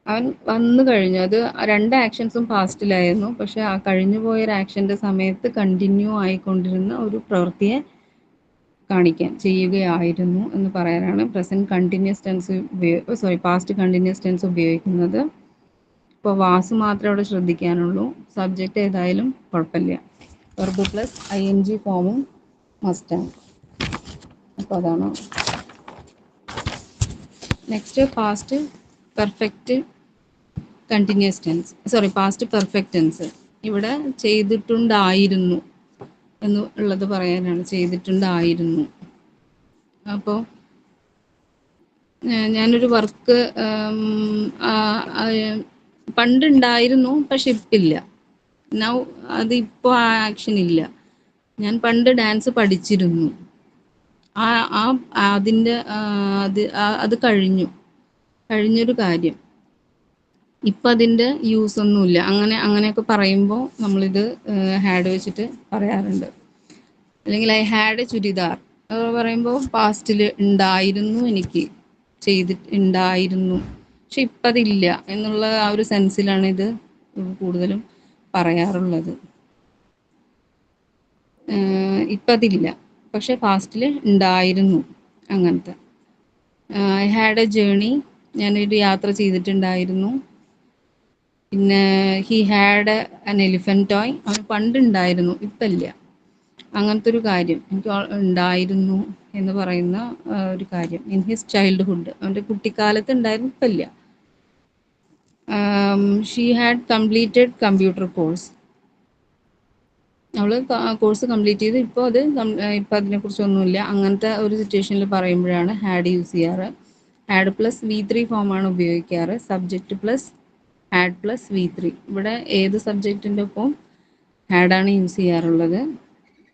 അവൻ വന്നു കഴിഞ്ഞു, അത് 2 ആക്ഷൻസും പാസ്റ്റിലായിരുന്നു, പക്ഷെ ആ കഴിഞ്ഞു പോയൊരു ആക്ഷൻ്റെ സമയത്ത് കണ്ടിന്യൂ ആയിക്കൊണ്ടിരുന്ന ഒരു പ്രവൃത്തിയെ ചെയ്യുകയായിരുന്നു എന്ന് പറയാനാണ് present continuous tense past continuous tense ഉപയോഗിക്കുന്നത്. ഇപ്പോൾ വാസ് മാത്രമേ അവിടെ ശ്രദ്ധിക്കാനുള്ളൂ. സബ്ജക്റ്റ് ഏതായാലും കുഴപ്പമില്ല. വെർബ് പ്ലസ് ING ഫോമും മസ്റ്റാണ്. അപ്പോൾ അതാണ്. Next past perfect continuous tense, past perfect tense. ഇവിടെ ചെയ്തിട്ടുണ്ടായിരുന്നു എന്നുള്ളത് പറയാനാണ്, ചെയ്തിട്ടുണ്ടായിരുന്നു. അപ്പോൾ ഞാനൊരു വർക്ക് പണ്ടുണ്ടായിരുന്നു, പക്ഷെ ഇപ്പില്ല. നൗ അത് ഇപ്പോൾ ആ ആക്ഷൻ ഇല്ല. ഞാൻ പണ്ട് ഡാൻസ് പഠിച്ചിരുന്നു, അതിൻ്റെ അത് കഴിഞ്ഞൊരു കാര്യം. ഇപ്പം അതിൻ്റെ യൂസ് ഒന്നുമില്ല. അങ്ങനെയൊക്കെ പറയുമ്പോൾ നമ്മളിത് ഹാഡ് വെച്ചിട്ട് പറയാറുണ്ട്. അല്ലെങ്കിൽ ഐ ഹാഡ് എ ചുരിദാർ പറയുമ്പോൾ പാസ്റ്റിൽ ഉണ്ടായിരുന്നു, എനിക്ക് ഉണ്ടായിരുന്നു, പക്ഷെ ഇപ്പം അതില്ല എന്നുള്ള ആ ഒരു സെൻസിലാണ് ഇത് കൂടുതലും പറയാറുള്ളത്. ഇപ്പം അതില്ല, പക്ഷെ പാസ്റ്റിൽ ഉണ്ടായിരുന്നു, അങ്ങനത്തെ. ഐ ഹാഡ് എ ജേണി, ഞാനൊരു യാത്ര ചെയ്തിട്ടുണ്ടായിരുന്നു. പിന്നെ he had an elephant toy, അവന് പണ്ടുണ്ടായിരുന്നു, ഇപ്പം ഇല്ല. അങ്ങനത്തെ ഒരു കാര്യം എനിക്ക് ഉണ്ടായിരുന്നു എന്ന് പറയുന്ന ഒരു കാര്യം. ഇൻ ഹിസ് ചൈൽഡ്ഹുഡ്, അവൻ്റെ കുട്ടിക്കാലത്ത് ഉണ്ടായിരുന്നു, ഇപ്പം ഇല്ല. She had completed computer course, അവൾ കോഴ്സ് കംപ്ലീറ്റ് ചെയ്ത് ഇപ്പോൾ ഇപ്പം അതിനെക്കുറിച്ചൊന്നുമില്ല. അങ്ങനത്തെ ഒരു സിറ്റുവേഷനിൽ പറയുമ്പോഴാണ് ഹാഡ് യൂസ് ചെയ്യാറ്. ഹാഡ് പ്ലസ് V3 ഫോമാണ് ഉപയോഗിക്കാറ്. Subject plus had plus V3. ഇവിടെ ഏത് സബ്ജക്റ്റിൻ്റെ ഒപ്പം ഹാഡാണ് യൂസ് ചെയ്യാറുള്ളത്.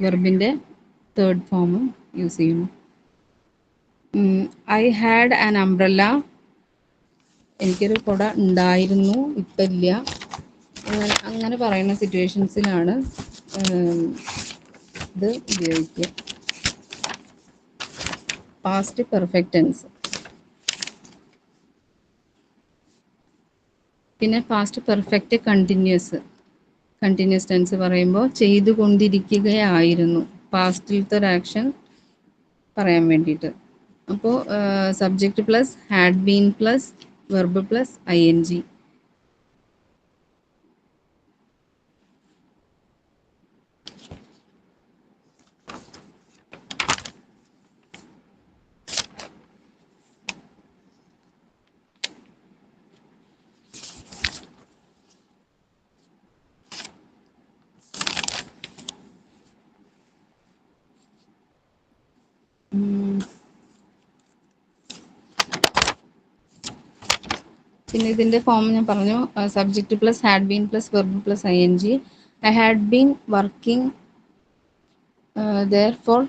വെർബിൻ്റെ 3rd ഫോമും യൂസ് ചെയ്യുന്നു. ഐ ഹാഡ് ആൻ അംബ്രല്ല, എനിക്കൊരു കുട ഉണ്ടായിരുന്നു, ഇപ്പം ഇല്ല. അങ്ങനെ പറയുന്ന സിറ്റുവേഷൻസിലാണ് ഇത് ഉപയോഗിക്കുക. Past perfect tense. പിന്നെ പാസ്റ്റ് പെർഫെക്റ്റ് കണ്ടിന്യൂസ് ടെൻസ് പറയുമ്പോൾ ചെയ്തുകൊണ്ടിരിക്കുകയായിരുന്നു, പാസ്റ്റിലത്തെ ഒരു ആക്ഷൻ പറയാൻ വേണ്ടിയിട്ട്. അപ്പോൾ subject plus had been plus verb plus ING. പിന്നെ ഇതിൻ്റെ ഫോം ഞാൻ പറഞ്ഞു. Subject plus had been plus verb plus ING. I had been working there for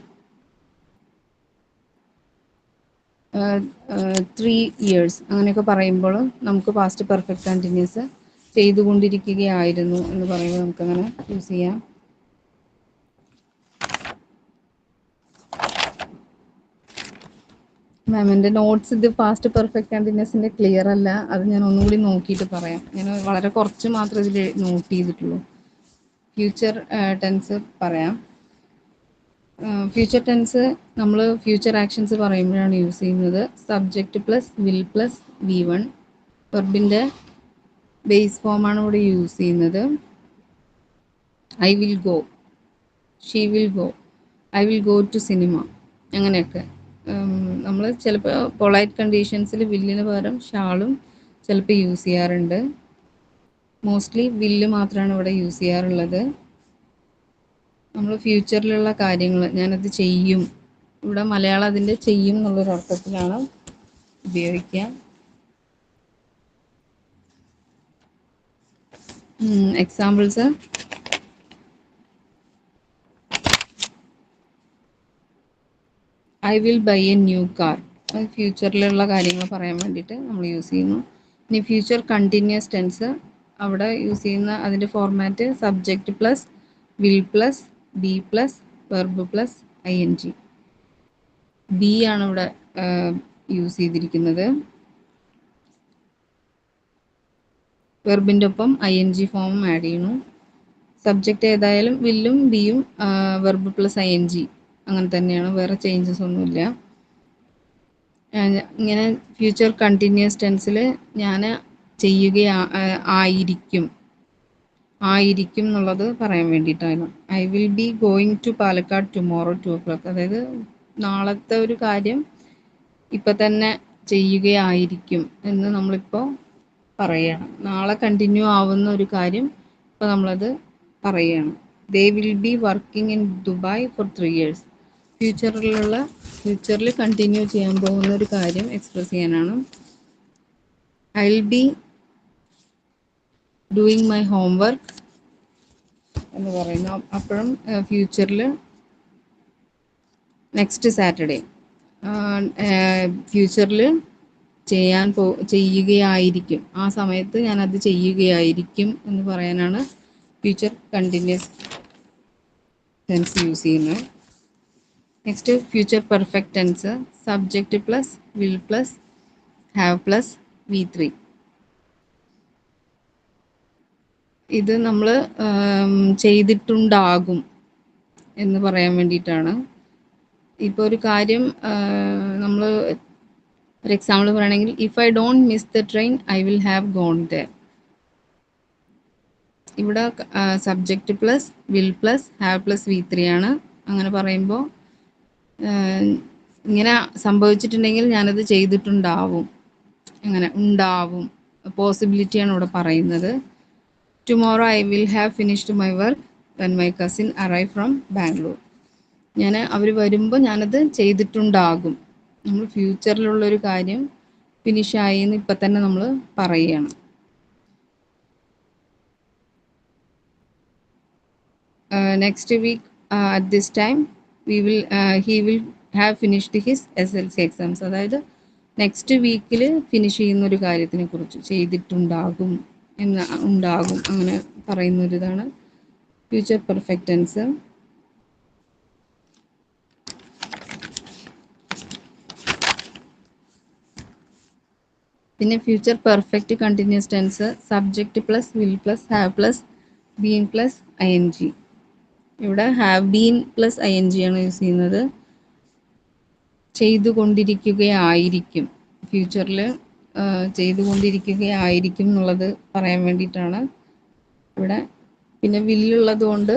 3 years. അങ്ങനെയൊക്കെ പറയുമ്പോൾ നമുക്ക് പാസ്റ്റ് പെർഫെക്റ്റ് കണ്ടിന്യൂസ് ചെയ്തുകൊണ്ടിരിക്കുകയായിരുന്നു എന്ന് പറയുമ്പോൾ നമുക്കങ്ങനെ യൂസ് ചെയ്യാം. മാം, എൻ്റെ നോട്ട്സ് ഇത് പാസ്റ്റ് പെർഫെക്റ്റ് കണ്ടിന്യൂസിൻ്റെ ക്ലിയർ അല്ല. അത് ഞാൻ ഒന്നുകൂടി നോക്കിയിട്ട് പറയാം. ഞാൻ വളരെ കുറച്ച് മാത്രമേ ഇതിൽ നോട്ട് ചെയ്തിട്ടുള്ളൂ. ഫ്യൂച്ചർ ടെൻസ് പറയാം. ഫ്യൂച്ചർ ടെൻസ് നമ്മൾ ഫ്യൂച്ചർ ആക്ഷൻസ് പറയുമ്പോഴാണ് യൂസ് ചെയ്യുന്നത്. Subject plus will plus V1. വെർബിൻ്റെ ബേസ് ഫോമാണ് ഇവിടെ യൂസ് ചെയ്യുന്നത്. I will go, she will go, I will go to cinema, അങ്ങനെയൊക്കെ. നമ്മൾ ചിലപ്പോൾ പൊളൈറ്റ് കണ്ടീഷൻസിൽ വില്ലിന് പകരം ഷാളും ചിലപ്പോൾ യൂസ് ചെയ്യാറുണ്ട്. മോസ്റ്റ്ലി വില്ല് മാത്രമാണ് ഇവിടെ യൂസ് ചെയ്യാറുള്ളത്. നമ്മൾ ഫ്യൂച്ചറിലുള്ള കാര്യങ്ങൾ ഞാനത് ചെയ്യും, ഇവിടെ മലയാളം അതിൻ്റെ ചെയ്യും എന്നുള്ളൊരു അർത്ഥത്തിലാണ് ഉപയോഗിക്കുക. Examples I will buy a new car. ഫ്യൂച്ചറിലുള്ള കാര്യങ്ങൾ പറയാൻ വേണ്ടിയിട്ട് നമ്മൾ യൂസ് ചെയ്യുന്നു. ഇനി ഫ്യൂച്ചർ കണ്ടിന്യൂസ് ടെൻസ്, അവിടെ യൂസ് ചെയ്യുന്ന അതിൻ്റെ format subject plus will plus be plus verb plus I N G. Be ആണ് ഇവിടെ യൂസ് ചെയ്തിരിക്കുന്നത്. വെർബിൻ്റെ ഒപ്പം ഐ എൻ ജി ഫോമും ആഡ് ചെയ്യണു. സബ്ജക്റ്റ് ഏതായാലും വില്ലും ബിയും verb plus I N G അങ്ങനെ തന്നെയാണ്, വേറെ ചേഞ്ചസ് ഒന്നുമില്ല. ഇങ്ങനെ ഫ്യൂച്ചർ കണ്ടിന്യൂസ് ടെൻസിൽ ഞാൻ ആയിരിക്കും എന്നുള്ളത് പറയാൻ വേണ്ടിയിട്ടാണ്. I will be going to Palakkad tomorrow 2 o'clock. അതായത് നാളത്തെ ഒരു കാര്യം ഇപ്പം തന്നെ ചെയ്യുകയായിരിക്കും എന്ന് നമ്മളിപ്പോൾ പറയുകയാണ്. നാളെ കണ്ടിന്യൂ ആവുന്ന ഒരു കാര്യം ഇപ്പോൾ നമ്മളത് പറയുകയാണ്. They will be working in Dubai for 3 years. ഫ്യൂച്ചറിൽ കണ്ടിന്യൂ ചെയ്യാൻ പോകുന്ന ഒരു കാര്യം എക്സ്പ്രസ് ചെയ്യാനാണ്. I will be doing my homework എന്ന് പറയുന്നു. അപ്പോഴും ഫ്യൂച്ചറിൽ നെക്സ്റ്റ് സാറ്റർഡേ ഫ്യൂച്ചറിൽ ചെയ്യുകയായിരിക്കും, ആ സമയത്ത് ഞാനത് ചെയ്യുകയായിരിക്കും എന്ന് പറയാനാണ് ഫ്യൂച്ചർ കണ്ടിന്യൂസ് ടെൻസ് യൂസ് ചെയ്യുന്നത്. Next future perfect tense, subject plus will plus have plus V3. ഇത് നമ്മൾ ചെയ്തിട്ടുണ്ടാകും എന്ന് പറയാൻ വേണ്ടിയിട്ടാണ്. ഇപ്പോൾ ഒരു കാര്യം നമ്മൾ ഒരു എക്സാമ്പിൾ പറയുകയാണെങ്കിൽ if I don't miss the train I will have gone there. ഇവിടെ subject plus will plus have plus V3 ആണ്. അങ്ങനെ പറയുമ്പോൾ ഇങ്ങനെ സംഭവിച്ചിട്ടുണ്ടെങ്കിൽ ഞാനത് ചെയ്തിട്ടുണ്ടാവും, അങ്ങനെ ഉണ്ടാവും, പോസിബിലിറ്റിയാണ് ഇവിടെ പറയുന്നത്. Tomorrow I will have finished my work when my cousin arrive from Bangalore. അവർ വരുമ്പോൾ ഞാനത് ചെയ്തിട്ടുണ്ടാകും. നമ്മൾ ഫ്യൂച്ചറിലുള്ളൊരു കാര്യം ഫിനിഷായി എന്ന് ഇപ്പം തന്നെ നമ്മൾ പറയുകയാണ്. Next week at this time he will have finished his SLC exams. അതായത് നെക്സ്റ്റ് വീക്കിൽ ഫിനിഷ് ചെയ്യുന്ന ഒരു കാര്യത്തിനെ കുറിച്ച് ചെയ്തിട്ടുണ്ടാകും ഉണ്ടാകും അങ്ങനെ പറയുന്നൊരിതാണ് ഫ്യൂച്ചർ പെർഫെക്റ്റ് ടെൻസ്. പിന്നെ future perfect continuous tense, subject plus will plus have plus been plus ING. ഇവിടെ ഹാവ് ബീൻ പ്ലസ് ING ആണ് യൂസ് ചെയ്യുന്നത്. ചെയ്തുകൊണ്ടിരിക്കുകയായിരിക്കും, ഫ്യൂച്ചറിൽ ചെയ്തുകൊണ്ടിരിക്കുകയായിരിക്കും എന്നുള്ളത് പറയാൻ വേണ്ടിയിട്ടാണ് ഇവിടെ. പിന്നെ വില്ലുള്ളത് കൊണ്ട്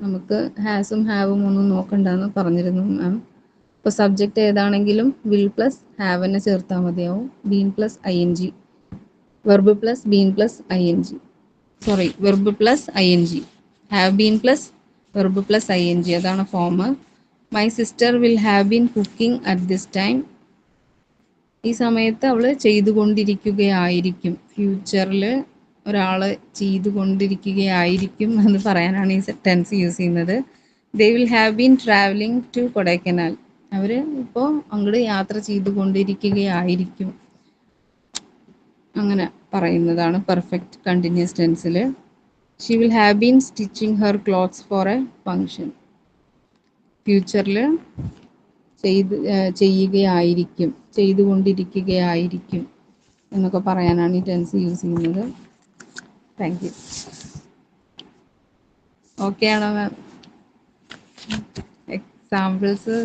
നമുക്ക് ഹാസും ഹാവും ഒന്നും നോക്കണ്ടെന്ന് പറഞ്ഞിരുന്നു മാം. ഇപ്പോൾ സബ്ജക്റ്റ് ഏതാണെങ്കിലും വിൽ പ്ലസ് ഹാവിനെ ചേർത്താൽ മതിയാവും. Been plus ING, verb plus been plus ING, verb plus ING, have been plus verb plus ING, അതാണ് form. My sister will have been cooking at this time. ഈ സമയത്ത് അവൾ ചെയ്തുകൊണ്ടിരിക്കുകയായിരിക്കും. ഫ്യൂച്ചറിൽ ഒരാൾ ചെയ്തുകൊണ്ടിരിക്കുകയായിരിക്കും എന്ന് പറയാനാണ് ഈ ടെൻസ് യൂസ് ചെയ്യുന്നത്. They will have been travelling to Kodaikanal. അവർ ഇപ്പോൾ അങ്ങോട്ട് യാത്ര ചെയ്തുകൊണ്ടിരിക്കുകയായിരിക്കും, അങ്ങനെ പറയുന്നതാണ് പെർഫെക്റ്റ് കണ്ടിന്യൂസ് ടെൻസിൽ. She will have been stitching her clothes for a function. ഫ്യൂച്ചറിൽ ചെയ്യുകയായിരിക്കും, ചെയ്തുകൊണ്ടിരിക്കുകയായിരിക്കും എന്നൊക്കെ പറയാനാണ് ഈ ടെൻസ് യൂസ് ചെയ്യുന്നത്. Thank you. ഓക്കെ ആണോ മാം? എക്സാമ്പിൾസ്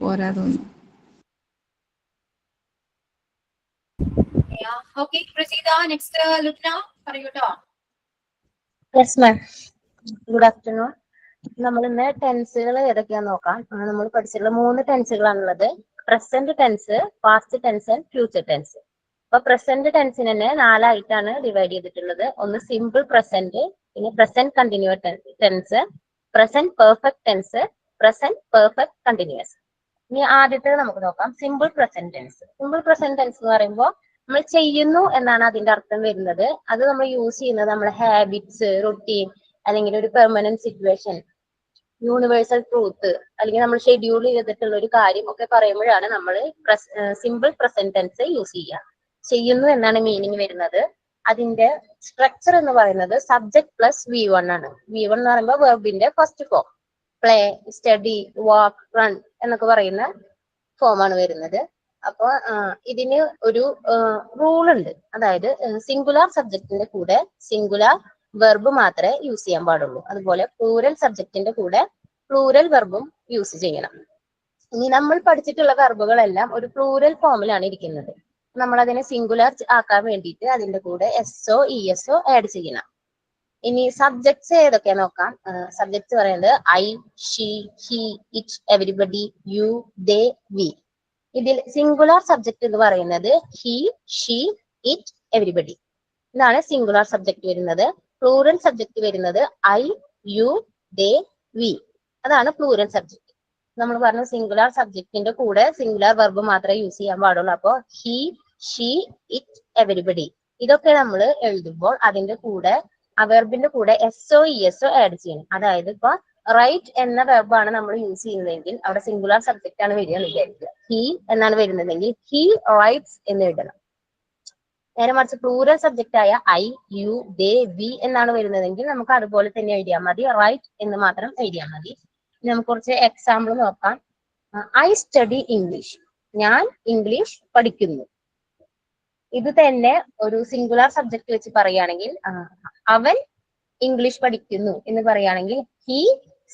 പോരാ തോന്നുന്നു. ഓക്കെ പ്രസീത. നെക്സ്റ്റ് ലുട്ന പറയൂ കേട്ടോ. Yes ma'am, good afternoon. നമ്മൾ ഇന്ന് ടെൻസുകൾ ഏതൊക്കെയാന്ന് നോക്കാം. നമ്മൾ പഠിച്ചിട്ടുള്ള 3 ടെൻസുകളാണുള്ളത്: present tense, past tense and future tense. അപ്പൊ പ്രസന്റ് ടെൻസിനെ 4 ആയിട്ടാണ് ഡിവൈഡ് ചെയ്തിട്ടുള്ളത്. ഒന്ന് സിമ്പിൾ പ്രസന്റ്, പിന്നെ present continuous tense, present perfect tense, present perfect continuous. ഇനി ആദ്യത്തെ നമുക്ക് നോക്കാം, simple present tense. Simple present tense എന്ന് പറയുമ്പോൾ നമ്മൾ ചെയ്യുന്നു എന്നാണ് അതിന്റെ അർത്ഥം വരുന്നത്. അത് നമ്മൾ യൂസ് ചെയ്യുന്നത് നമ്മുടെ ഹാബിറ്റ്സ്, റൊട്ടീൻ, അല്ലെങ്കിൽ ഒരു പെർമനന്റ് സിറ്റുവേഷൻ, യൂണിവേഴ്സൽ ട്രൂത്ത്, അല്ലെങ്കിൽ നമ്മൾ ഷെഡ്യൂൾ ചെയ്തിട്ടുള്ള ഒരു കാര്യം ഒക്കെ പറയുമ്പോഴാണ് നമ്മൾ സിമ്പിൾ പ്രസന്റ് ടെൻസ് യൂസ് ചെയ്യുക. ചെയ്യുന്നു എന്നാണ് മീനിങ് വരുന്നത്. അതിന്റെ സ്ട്രക്ചർ എന്ന് പറയുന്നത് സബ്ജക്ട് പ്ലസ് V1 ആണ്. V1 എന്ന് പറയുമ്പോൾ വെർബിന്റെ ഫസ്റ്റ് ഫോം. പ്ലേ, സ്റ്റഡി, വാക്ക്, റൺ എന്നൊക്കെ പറയുന്ന ഫോമാണ് വരുന്നത്. അപ്പൊ ഇതിന് ഒരു റൂൾ ഉണ്ട്. അതായത് സിംഗുലാർ സബ്ജക്റ്റിന്റെ കൂടെ സിംഗുലാർ വെർബ് മാത്രമേ യൂസ് ചെയ്യാൻ പാടുള്ളൂ. അതുപോലെ പ്ലൂരൽ സബ്ജക്റ്റിന്റെ കൂടെ പ്ലൂരൽ വെർബും യൂസ് ചെയ്യണം. ഇനി നമ്മൾ പഠിച്ചിട്ടുള്ള വെർബുകളെല്ലാം ഒരു പ്ലൂരൽ ഫോമിലാണ് ഇരിക്കുന്നത്. നമ്മൾ അതിനെ സിംഗുലാർ ആക്കാൻ വേണ്ടിയിട്ട് അതിന്റെ കൂടെ SO ESO ആഡ് ചെയ്യണം. ഇനി സബ്ജക്ട്സ് ഏതൊക്കെ നോക്കാം. സബ്ജക്ട്സ് പറയുന്നത് I, she, he, it, everybody, you, they, we. ഇതിൽ സിംഗുലാർ സബ്ജക്ട് എന്ന് പറയുന്നത് he, she, it, everybody. ഇതാണ് സിംഗുലാർ സബ്ജക്ട് വരുന്നത്. പ്ലൂറൽ സബ്ജക്ട് വരുന്നത് I, you, they, we. അതാണ് പ്ലൂറൽ സബ്ജക്ട്. നമ്മൾ പറഞ്ഞ സിംഗുലാർ സബ്ജക്റ്റിന്റെ കൂടെ സിംഗുലാർ വെർബ് മാത്രമേ യൂസ് ചെയ്യാൻ പാടുള്ളൂ. അപ്പോൾ he, she, it, everybody ഇതൊക്കെ നമ്മൾ എഴുതുമ്പോൾ അതിന്റെ കൂടെ ആ വെർബിന്റെ കൂടെ SO ESO ആഡ് ചെയ്യണം. അതായത് ഇപ്പൊ റൈറ്റ് എന്ന വെർബാണ് നമ്മൾ യൂസ് ചെയ്യുന്നതെങ്കിൽ അവിടെ സിംഗുലാർ സബ്ജക്റ്റ് ആണ് വരിക എന്ന് വിചാരിക്കുക. he എന്നാണ് വരുന്നതെങ്കിൽ he writes എന്ന് എഴുതണം. നേരെ മറിച്ച് പ്ലൂറൽ സബ്ജക്റ്റ് ആയ I, you, they, we എന്നാണ് വരുന്നതെങ്കിൽ നമുക്ക് അതുപോലെ തന്നെ എഴുതിയാൽ മതി. റൈറ്റ് എന്ന് മാത്രം എഴുതിയാൽ മതി. നമുക്ക് കുറച്ച് എക്സാമ്പിൾ നോക്കാം. I study English. ഞാൻ ഇംഗ്ലീഷ് പഠിക്കുന്നു. ഇത് തന്നെ ഒരു സിംഗുലാർ സബ്ജക്ട് വെച്ച് പറയുകയാണെങ്കിൽ അവൻ ഇംഗ്ലീഷ് പഠിക്കുന്നു എന്ന് പറയുകയാണെങ്കിൽ he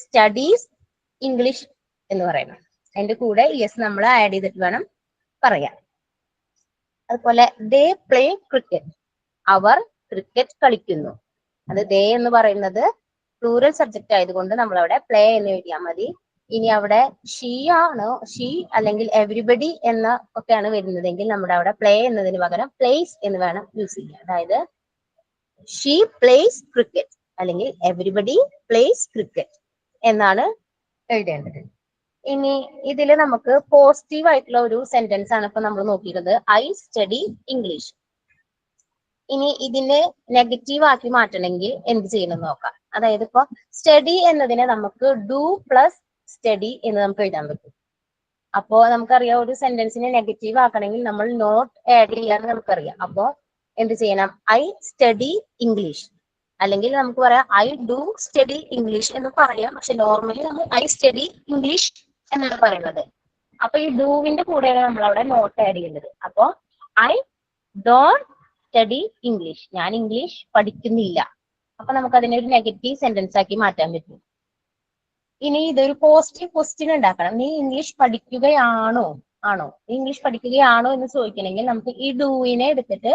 studies English എന്ന് പറയണം. അതിന്റെ കൂടെ യെസ് നമ്മൾ ആഡ് ചെയ്തിട്ട് വേണം പറയാൻ. അതുപോലെ they play cricket. അവർ ക്രിക്കറ്റ് കളിക്കുന്നു. അത് they എന്ന് പറയുന്നത് പ്ലൂറൽ സബ്ജക്റ്റ് ആയതുകൊണ്ട് നമ്മൾ അവിടെ പ്ലേ എന്ന് എഴുതിയാൽ മതി. ഇനി അവിടെ ഷീ ആണോ, ഷീ അല്ലെങ്കിൽ എവരിബഡി എന്ന ഒക്കെയാണ് വരുന്നതെങ്കിൽ നമ്മുടെ അവിടെ പ്ലേ എന്നതിന് പകരം പ്ലേസ് എന്ന് വേണം യൂസ് ചെയ്യാൻ. അതായത് ഷീ പ്ലേസ് ക്രിക്കറ്റ് അല്ലെങ്കിൽ എവരിബഡി പ്ലേസ് ക്രിക്കറ്റ് എന്നാണ് എഴുതേണ്ടത്. ഇനി ഇതിൽ നമുക്ക് പോസിറ്റീവ് ആയിട്ടുള്ള ഒരു സെന്റൻസ് ആണ് ഇപ്പൊ നമ്മൾ നോക്കിയിരുന്നത്. I study English. ഇനി ഇതിനെ നെഗറ്റീവ് ആക്കി മാറ്റണമെങ്കിൽ എന്ത് ചെയ്യണം നോക്കാം. അതായത് ഇപ്പൊ സ്റ്റഡി എന്നതിനെ നമുക്ക് ഡു പ്ലസ് സ്റ്റഡി എന്ന് നമുക്ക് എഴുതാൻ പറ്റും. അപ്പോ നമുക്കറിയാം ഒരു സെന്റൻസിനെ നെഗറ്റീവ് ആക്കണമെങ്കിൽ നമ്മൾ നോട്ട് ആഡ് ചെയ്യാന്ന് നമുക്കറിയാം. അപ്പോ എന്ത് ചെയ്യണം? I study English അല്ലെങ്കിൽ നമുക്ക് പറയാം I do study English എന്ന് പറയാം. പക്ഷെ നോർമലി നമ്മൾ I study English എന്നാണ് പറയുന്നത്. അപ്പൊ ഈ ഡൂവിന്റെ കൂടെയാണ് നമ്മൾ അവിടെ നോട്ട് ആഡ് ചെയ്യുന്നത്. അപ്പോ I don't study English. ഞാൻ ഇംഗ്ലീഷ് പഠിക്കുന്നില്ല. അപ്പൊ നമുക്ക് അതിനെ ഒരു നെഗറ്റീവ് സെന്റൻസ് ആക്കി മാറ്റാൻ പറ്റും. ഇനി ഇതൊരു പോസിറ്റീവ് ക്വസ്റ്റ്യൻ ഉണ്ടാക്കണം. നീ ഇംഗ്ലീഷ് പഠിക്കുകയാണോ ആണോ ഇംഗ്ലീഷ് പഠിക്കുകയാണോ എന്ന് ചോദിക്കണമെങ്കിൽ നമുക്ക് ഈ ഡൂവിനെ എടുത്തിട്ട്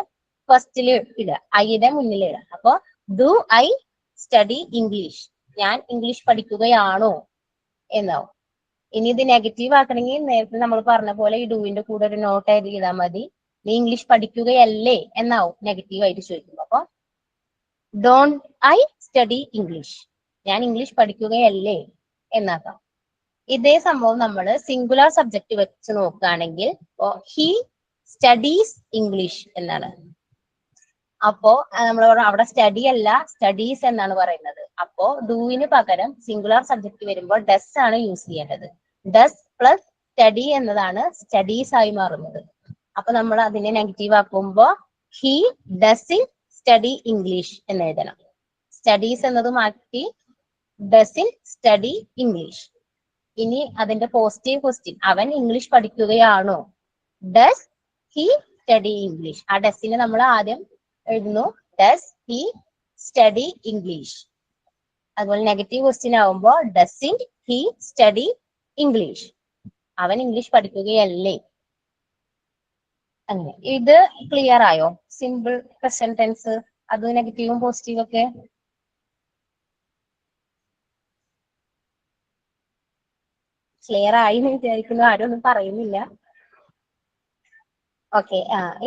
ഫസ്റ്റിൽ ഇടുക, ഐയുടെ മുന്നിൽ ഇടുക. അപ്പൊ ഡു ഐ സ്റ്റഡി ഇംഗ്ലീഷ്, ഞാൻ ഇംഗ്ലീഷ് പഠിക്കുകയാണോ എന്നാവും. ഇനി ഇത് നെഗറ്റീവ് ആക്കണമെങ്കിൽ നേരത്തെ നമ്മൾ പറഞ്ഞ പോലെ ഈ ഡൂവിന്റെ കൂടെ ഒരു നോട്ട് ആഡ് ചെയ്താൽ മതി. നീ ഇംഗ്ലീഷ് പഠിക്കുകയല്ലേ എന്നാവും നെഗറ്റീവ് ആയിട്ട് ചോദിക്കുമ്പോൾ. അപ്പൊ ഡോണ്ട് ഐ സ്റ്റഡി ഇംഗ്ലീഷ്, ഞാൻ ഇംഗ്ലീഷ് പഠിക്കുകയല്ലേ എന്നാക്കാം. ഇതേ സംഭവം നമ്മൾ സിംഗുലാർ സബ്ജക്ട് വെച്ച് നോക്കുകയാണെങ്കിൽ ഹി സ്റ്റഡീസ് ഇംഗ്ലീഷ് എന്നാണ്. അപ്പോ നമ്മൾ അവിടെ സ്റ്റഡി അല്ല സ്റ്റഡീസ് എന്നാണ് പറയുന്നത്. അപ്പോ ഡൂവിന് പകരം സിംഗുലാർ സബ്ജക്ട് വരുമ്പോൾ ഡസ് ആണ് യൂസ് ചെയ്യേണ്ടത്. ഡസ് പ്ലസ് സ്റ്റഡി എന്നതാണ് സ്റ്റഡീസ് ആയി മാറുന്നത്. അപ്പൊ നമ്മൾ അതിനെ നെഗറ്റീവ് ആക്കുമ്പോ ഹി ഡസിൻ സ്റ്റഡി ഇംഗ്ലീഷ് എന്ന് എഴുതണം. സ്റ്റഡീസ് എന്നത് മാറ്റി ഡസിൻ സ്റ്റഡി ഇംഗ്ലീഷ്. ഇനി അതിന്റെ പോസിറ്റീവ് ക്വസ്റ്റ്യൻ, അവൻ ഇംഗ്ലീഷ് പഠിക്കുകയാണോ? Does he study English. ആ ഡസിനെ നമ്മൾ ആദ്യം എഴുതുന്നു, ഡസ് ഹി സ്റ്റഡി ഇംഗ്ലീഷ്. അതുപോലെ നെഗറ്റീവ് ക്വസ്റ്റ്യൻ ആവുമ്പോ ഡസിൻ ഹി സ്റ്റഡി ഇംഗ്ലീഷ്, അവൻ ഇംഗ്ലീഷ് പഠിക്കുകയല്ലേ. അങ്ങനെ ഇത് ക്ലിയർ ആയോ? സിമ്പിൾ പ്രസന്റ് ടെൻസ്, അത് നെഗറ്റീവും പോസിറ്റീവും ഒക്കെ. ക്ലിയർ ആയി എന്ന് വിചാരിക്കുന്നു, ആരും ഒന്നും പറയുന്നില്ല. ഓക്കെ,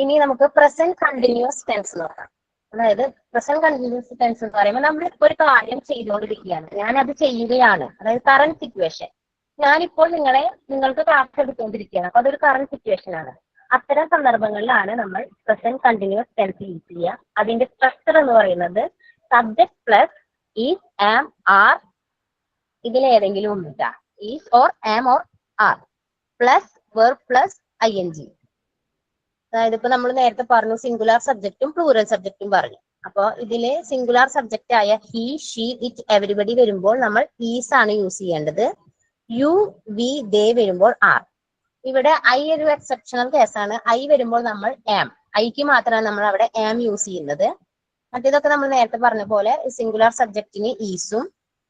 ഇനി നമുക്ക് പ്രസന്റ് കണ്ടിന്യൂസ് ടെൻസ് നോക്കാം. അതായത് പ്രസന്റ് കണ്ടിന്യൂസ് ടെൻസ് എന്ന് പറയുമ്പോൾ നമ്മൾ ഇപ്പോൾ ഒരു കാര്യം ചെയ്തുകൊണ്ടിരിക്കുകയാണ്, ഞാൻ അത് ചെയ്യുകയാണ്. അതായത് കറന്റ് സിറ്റുവേഷൻ. ഞാനിപ്പോൾ നിങ്ങൾക്ക് ക്ലാസ് എടുത്തുകൊണ്ടിരിക്കുകയാണ്, അപ്പൊ അതൊരു കറന്റ് സിറ്റുവേഷൻ ആണ്. അത്തരം സന്ദർഭങ്ങളിലാണ് നമ്മൾ പ്രസന്റ് കണ്ടിന്യൂസ് ടെൻസ് യൂസ് ചെയ്യുക. അതിന്റെ സ്ട്രക്ചർ എന്ന് പറയുന്നത് subject plus is, am, are ഇതിലേതെങ്കിലും ഒന്നിട്ടാ. Is or am or are plus verb plus ING. അതായത് ഇപ്പൊ നമ്മൾ നേരത്തെ പറഞ്ഞു സിംഗുലാർ സബ്ജക്റ്റും പ്ലൂറൽ സബ്ജക്റ്റും പറഞ്ഞു. അപ്പൊ ഇതില് സിംഗുലാർ സബ്ജക്റ്റ് ആയ ഹി, ഷീ, ഇറ്റ്, എവരിബഡി വരുമ്പോൾ നമ്മൾ ഈസ് ആണ് യൂസ് ചെയ്യേണ്ടത്. യു, വി, ദേ വരുമ്പോൾ ആർ. ഇവിടെ ഐ ഒരു എക്സെപ്ഷണൽ കേസാണ്. ഐ വരുമ്പോൾ നമ്മൾ ആം, ഐക്ക് മാത്രമാണ് നമ്മൾ അവിടെ ആം യൂസ് ചെയ്യുന്നത്. മറ്റേതൊക്കെ നമ്മൾ നേരത്തെ പറഞ്ഞ പോലെ സിംഗുലാർ സബ്ജക്റ്റിന് ഈസും